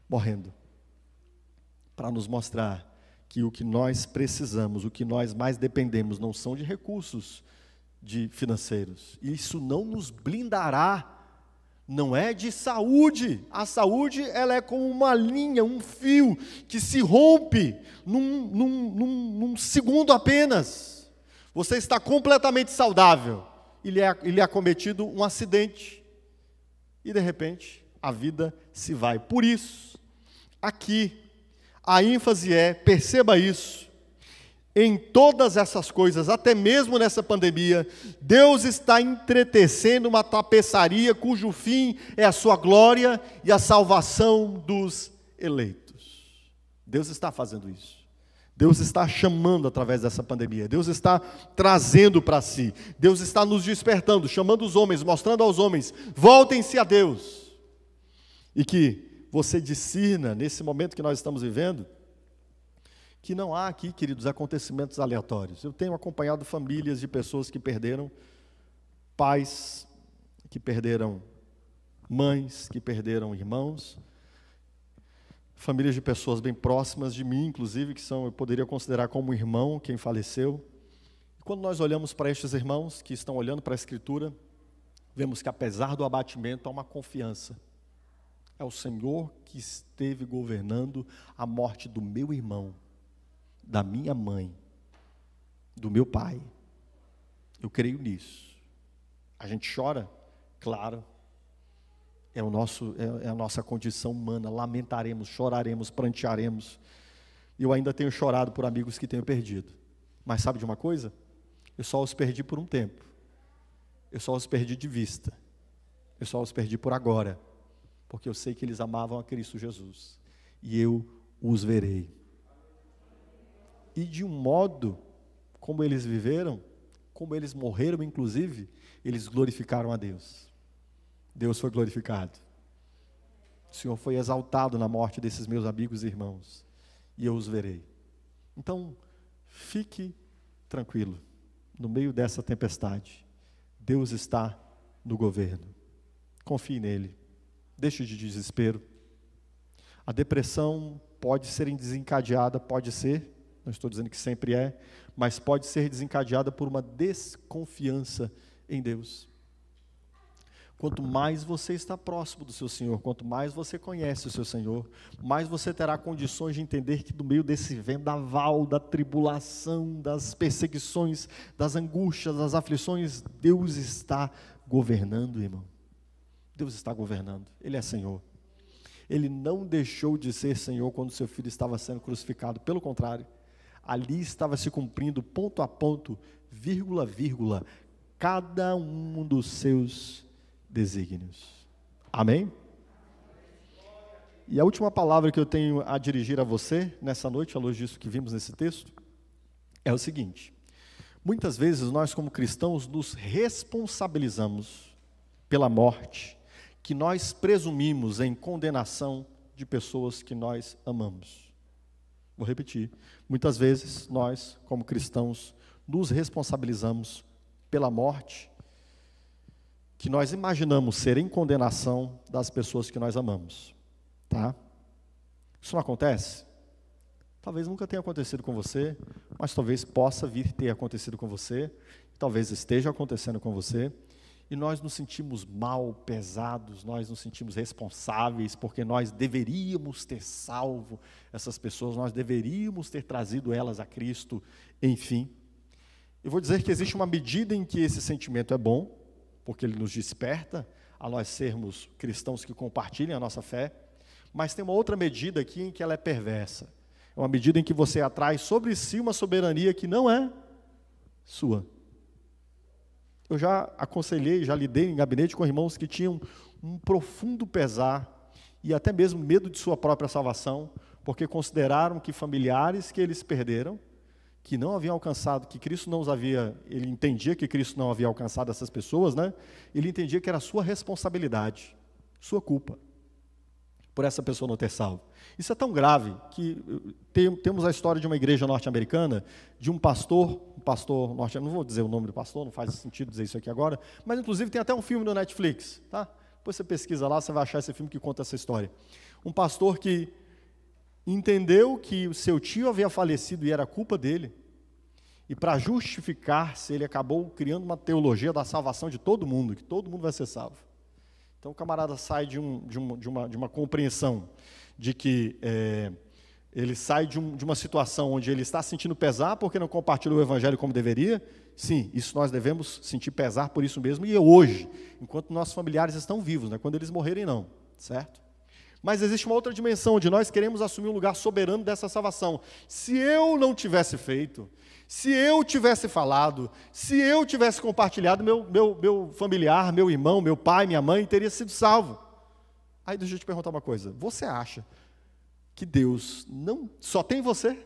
morrendo, para nos mostrar que o que nós precisamos, o que nós mais dependemos, não são de recursos financeiros. Isso não nos blindará, não é de saúde. A saúde, ela é como uma linha, um fio, que se rompe num segundo apenas. Você está completamente saudável, e lhe é acometido um acidente, e de repente a vida se vai. Por isso, aqui, a ênfase é, perceba isso, em todas essas coisas, até mesmo nessa pandemia, Deus está entretecendo uma tapeçaria cujo fim é a sua glória e a salvação dos eleitos. Deus está fazendo isso. Deus está chamando através dessa pandemia, Deus está trazendo para si, Deus está nos despertando, chamando os homens, mostrando aos homens, voltem-se a Deus. E que você discirna, nesse momento que nós estamos vivendo, que não há aqui, queridos, acontecimentos aleatórios. Eu tenho acompanhado famílias de pessoas que perderam pais, que perderam mães, que perderam irmãos, famílias de pessoas bem próximas de mim, inclusive, que eu poderia considerar como irmão quem faleceu. E quando nós olhamos para estes irmãos que estão olhando para a Escritura, vemos que apesar do abatimento há uma confiança. É o Senhor que esteve governando a morte do meu irmão, da minha mãe, do meu pai. Eu creio nisso. A gente chora? Claro. É a nossa condição humana. Lamentaremos, choraremos, prantearemos. Eu ainda tenho chorado por amigos que tenho perdido. Mas sabe de uma coisa? Eu só os perdi por um tempo. Eu só os perdi de vista. Eu só os perdi por agora. Porque eu sei que eles amavam a Cristo Jesus. E eu os verei. E de um modo, como eles viveram, como eles morreram, inclusive, eles glorificaram a Deus. Deus foi glorificado. O Senhor foi exaltado na morte desses meus amigos e irmãos. E eu os verei. Então, fique tranquilo. No meio dessa tempestade, Deus está no governo. Confie nele. Deixe de desespero. A depressão pode ser desencadeada, pode ser, não estou dizendo que sempre é, mas pode ser desencadeada por uma desconfiança em Deus. Quanto mais você está próximo do seu Senhor, quanto mais você conhece o seu Senhor, mais você terá condições de entender que no meio desse vendaval, da tribulação, das perseguições, das angústias, das aflições, Deus está governando, irmão. Deus está governando, Ele é Senhor. Ele não deixou de ser Senhor quando seu filho estava sendo crucificado, pelo contrário, ali estava se cumprindo ponto a ponto, vírgula a vírgula, cada um dos seus desígnios. Amém? E a última palavra que eu tenho a dirigir a você nessa noite, à luz disso que vimos nesse texto, é o seguinte: muitas vezes nós como cristãos nos responsabilizamos pela morte que nós presumimos em condenação de pessoas que nós amamos. Vou repetir, muitas vezes nós como cristãos nos responsabilizamos pela morte que nós imaginamos ser em condenação das pessoas que nós amamos, tá? Isso não acontece? Talvez nunca tenha acontecido com você, mas talvez possa vir ter acontecido com você, talvez esteja acontecendo com você, e nós nos sentimos mal, pesados, nós nos sentimos responsáveis, porque nós deveríamos ter salvo essas pessoas, nós deveríamos ter trazido elas a Cristo, enfim. Eu vou dizer que existe uma medida em que esse sentimento é bom, porque ele nos desperta a nós sermos cristãos que compartilhem a nossa fé, mas tem uma outra medida aqui em que ela é perversa. É uma medida em que você atrai sobre si uma soberania que não é sua. Eu já aconselhei, já lidei em gabinete com irmãos que tinham um profundo pesar e até mesmo medo de sua própria salvação, porque consideraram que familiares que eles perderam, que não haviam alcançado, que Cristo não os havia, ele entendia que Cristo não havia alcançado essas pessoas, né? Ele entendia que era sua responsabilidade, sua culpa, por essa pessoa não ter salvo. Isso é tão grave que temos a história de uma igreja norte-americana, de um pastor norte-americano, não vou dizer o nome do pastor, não faz sentido dizer isso aqui agora, mas inclusive tem até um filme no Netflix, tá? Depois você pesquisa lá, você vai achar esse filme que conta essa história. Um pastor que entendeu que o seu tio havia falecido e era culpa dele, e para justificar-se, ele acabou criando uma teologia da salvação de todo mundo, que todo mundo vai ser salvo. Então o camarada sai de uma compreensão de que ele sai de uma situação onde ele está sentindo pesar porque não compartilhou o evangelho como deveria. Sim, isso nós devemos sentir pesar por isso mesmo, e hoje, enquanto nossos familiares estão vivos, né? Quando eles morrerem não, certo? Mas existe uma outra dimensão onde nós queremos assumir um lugar soberano dessa salvação. Se eu não tivesse feito, se eu tivesse falado, se eu tivesse compartilhado, meu familiar, meu irmão, meu pai, minha mãe teria sido salvo. Aí deixa eu te perguntar uma coisa, você acha que Deus não só tem você?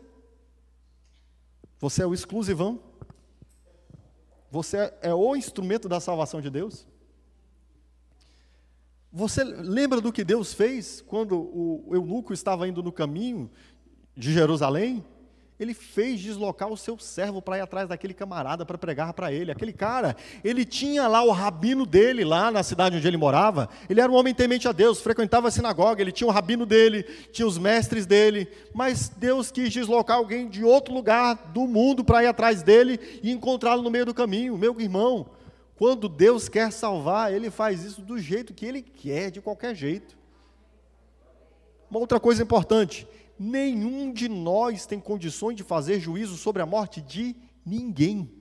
Você é o exclusivão? Você é o instrumento da salvação de Deus? Você lembra do que Deus fez quando o eunuco estava indo no caminho de Jerusalém? Ele fez deslocar o seu servo para ir atrás daquele camarada para pregar para ele. Aquele cara, ele tinha lá o rabino dele, lá na cidade onde ele morava. Ele era um homem temente a Deus, frequentava a sinagoga, ele tinha o rabino dele, tinha os mestres dele. Mas Deus quis deslocar alguém de outro lugar do mundo para ir atrás dele e encontrá-lo no meio do caminho. Meu irmão, quando Deus quer salvar, Ele faz isso do jeito que Ele quer, de qualquer jeito. Uma outra coisa importante, nenhum de nós tem condições de fazer juízo sobre a morte de ninguém.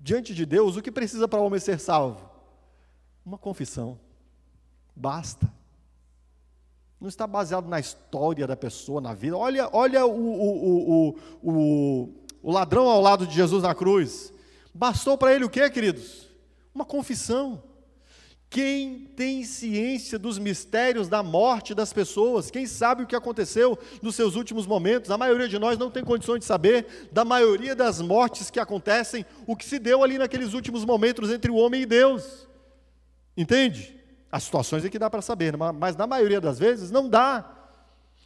Diante de Deus, o que precisa para o homem ser salvo? Uma confissão. Basta. Não está baseado na história da pessoa, na vida. Olha o ladrão ao lado de Jesus na cruz. Bastou para ele o quê, queridos? Uma confissão. Quem tem ciência dos mistérios da morte das pessoas? Quem sabe o que aconteceu nos seus últimos momentos? A maioria de nós não tem condições de saber da maioria das mortes que acontecem, o que se deu ali naqueles últimos momentos entre o homem e Deus. Entende? As situações é que dá para saber, mas na maioria das vezes não dá.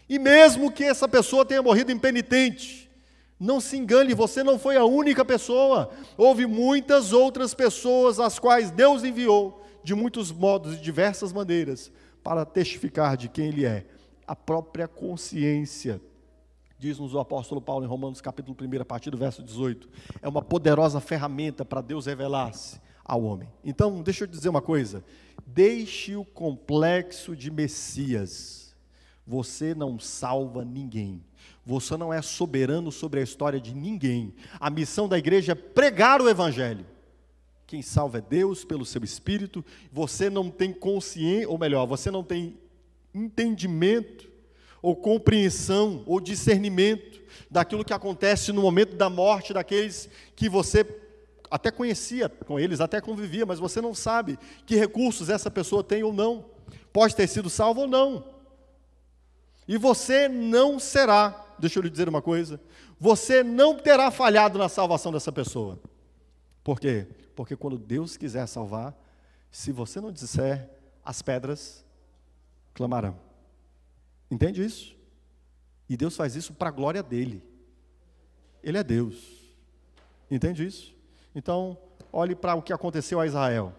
E mesmo que essa pessoa tenha morrido impenitente, não se engane, você não foi a única pessoa. Houve muitas outras pessoas às quais Deus enviou, de muitos modos e diversas maneiras, para testificar de quem Ele é. A própria consciência, diz-nos o apóstolo Paulo em Romanos capítulo 1, a partir do verso 18, é uma poderosa ferramenta para Deus revelar-se ao homem. Então, deixa eu dizer uma coisa, deixe o complexo de Messias. Você não salva ninguém. Você não é soberano sobre a história de ninguém. A missão da igreja é pregar o evangelho. Quem salva é Deus pelo seu Espírito. Você não tem consciência, ou melhor, você não tem entendimento, ou compreensão, ou discernimento daquilo que acontece no momento da morte daqueles que você até conhecia, com eles até convivia, mas você não sabe que recursos essa pessoa tem ou não. Pode ter sido salvo ou não. E você não será, deixa eu lhe dizer uma coisa, você não terá falhado na salvação dessa pessoa. Por quê? Porque quando Deus quiser salvar, se você não disser, as pedras clamarão. Entende isso? E Deus faz isso para a glória dele. Ele é Deus. Entende isso? Então, olhe para o que aconteceu a Israel.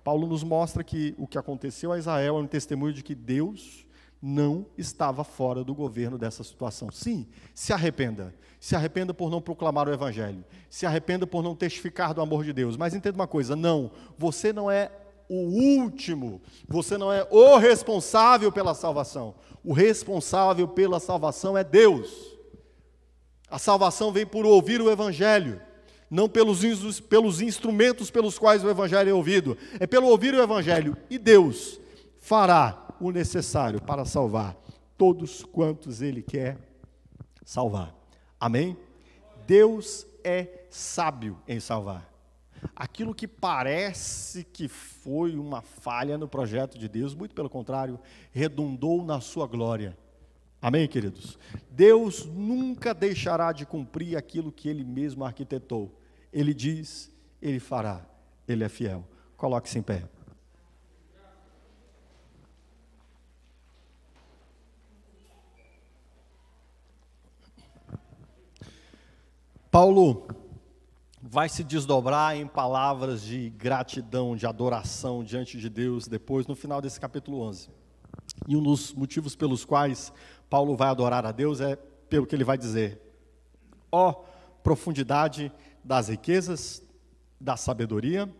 Paulo nos mostra que o que aconteceu a Israel é um testemunho de que Deus não estava fora do governo dessa situação. Sim, se arrependa. Se arrependa por não proclamar o evangelho. Se arrependa por não testificar do amor de Deus. Mas entenda uma coisa, não, você não é o último, você não é o responsável pela salvação. O responsável pela salvação é Deus. A salvação vem por ouvir o evangelho, não pelos instrumentos pelos quais o evangelho é ouvido. É pelo ouvir o evangelho. E Deus fará o necessário para salvar todos quantos Ele quer salvar. Amém? Deus é sábio em salvar. aquilo que parece que foi uma falha no projeto de Deus, muito pelo contrário, redundou na sua glória. Amém, queridos? Deus nunca deixará de cumprir aquilo que Ele mesmo arquitetou. Ele diz, Ele fará, Ele é fiel. Coloque-se em pé. Paulo vai se desdobrar em palavras de gratidão, de adoração diante de Deus, depois, no final desse capítulo 11. E um dos motivos pelos quais Paulo vai adorar a Deus é pelo que ele vai dizer: ó profundidade das riquezas, da sabedoria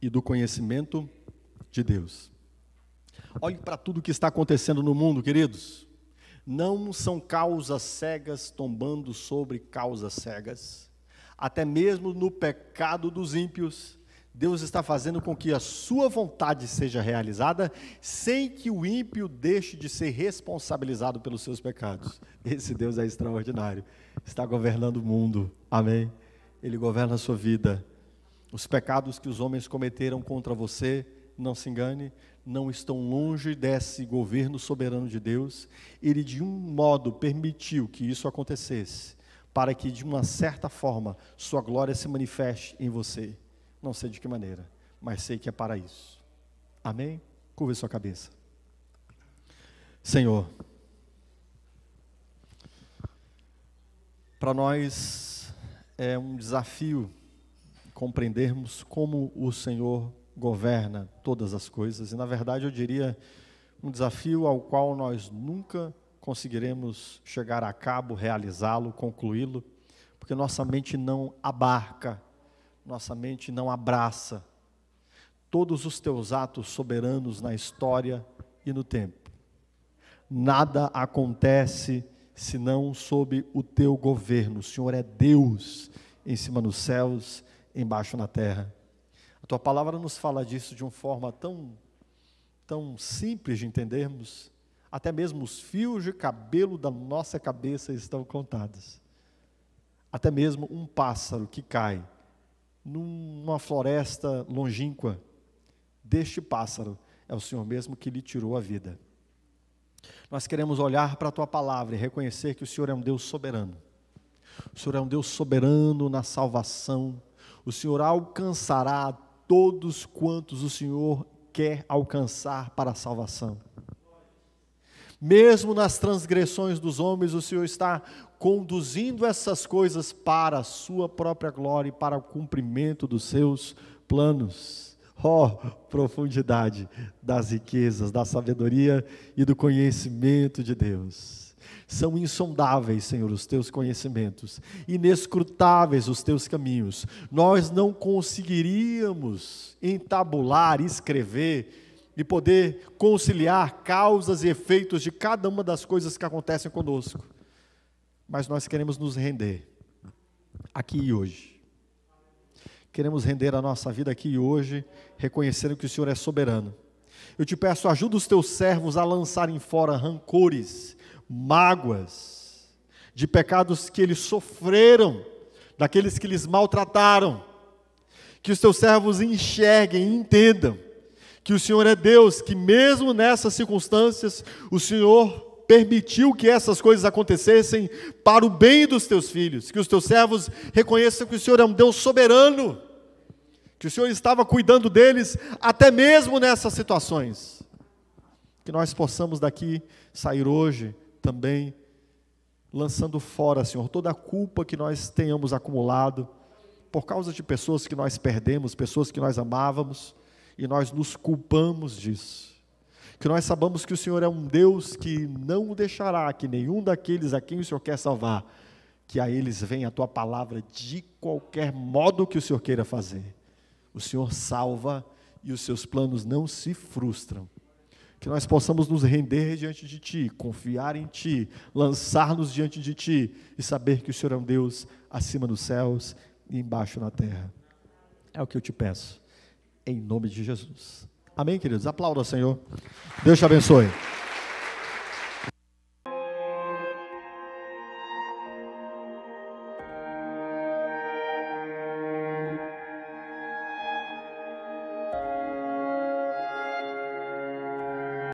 e do conhecimento de Deus. Olhe para tudo que está acontecendo no mundo, queridos. Não são causas cegas tombando sobre causas cegas. Até mesmo no pecado dos ímpios, Deus está fazendo com que a sua vontade seja realizada, sem que o ímpio deixe de ser responsabilizado pelos seus pecados. Esse Deus é extraordinário, está governando o mundo, amém? Ele governa a sua vida. Os pecados que os homens cometeram contra você, não se engane, não estão longe desse governo soberano de Deus. Ele de um modo permitiu que isso acontecesse, para que de uma certa forma sua glória se manifeste em você. Não sei de que maneira, mas sei que é para isso. Amém? Curve sua cabeça. Senhor, para nós é um desafio compreendermos como o Senhor governa todas as coisas, e na verdade eu diria um desafio ao qual nós nunca conseguiremos chegar a cabo, realizá-lo, concluí-lo, porque nossa mente não abarca, nossa mente não abraça todos os teus atos soberanos na história e no tempo. Nada acontece senão sob o teu governo. O Senhor é Deus em cima nos céus, embaixo na terra. A tua palavra nos fala disso de uma forma tão simples de entendermos, até mesmo os fios de cabelo da nossa cabeça estão contados. Até mesmo um pássaro que cai numa floresta longínqua, deste pássaro é o Senhor mesmo que lhe tirou a vida. Nós queremos olhar para a tua palavra e reconhecer que o Senhor é um Deus soberano. O Senhor é um Deus soberano na salvação. O Senhor alcançará todos quantos o Senhor quer alcançar para a salvação. Mesmo nas transgressões dos homens, o Senhor está conduzindo essas coisas para a sua própria glória e para o cumprimento dos seus planos. Ó, profundidade das riquezas, da sabedoria e do conhecimento de Deus. São insondáveis, Senhor, os teus conhecimentos, inescrutáveis os teus caminhos. Nós não conseguiríamos entabular, escrever e poder conciliar causas e efeitos de cada uma das coisas que acontecem conosco. Mas nós queremos nos render aqui e hoje. Queremos render a nossa vida aqui e hoje, reconhecendo que o Senhor é soberano. Eu te peço, ajuda os teus servos a lançarem fora rancores, mágoas, de pecados que eles sofreram, daqueles que lhes maltrataram. Que os teus servos enxerguem e entendam que o Senhor é Deus, que mesmo nessas circunstâncias, o Senhor permitiu que essas coisas acontecessem para o bem dos teus filhos. Que os teus servos reconheçam que o Senhor é um Deus soberano, que o Senhor estava cuidando deles até mesmo nessas situações. Que nós possamos daqui sair hoje também lançando fora, Senhor, toda a culpa que nós tenhamos acumulado por causa de pessoas que nós perdemos, pessoas que nós amávamos, e nós nos culpamos disso. Que nós sabamos que o Senhor é um Deus que não deixará que nenhum daqueles a quem o Senhor quer salvar, que a eles venha a tua palavra de qualquer modo que o Senhor queira fazer. O Senhor salva e os seus planos não se frustram. Que nós possamos nos render diante de Ti, confiar em Ti, lançar-nos diante de Ti e saber que o Senhor é um Deus acima dos céus e embaixo na terra. É o que eu te peço, em nome de Jesus. Amém, queridos? Aplauda, Senhor. Deus te abençoe.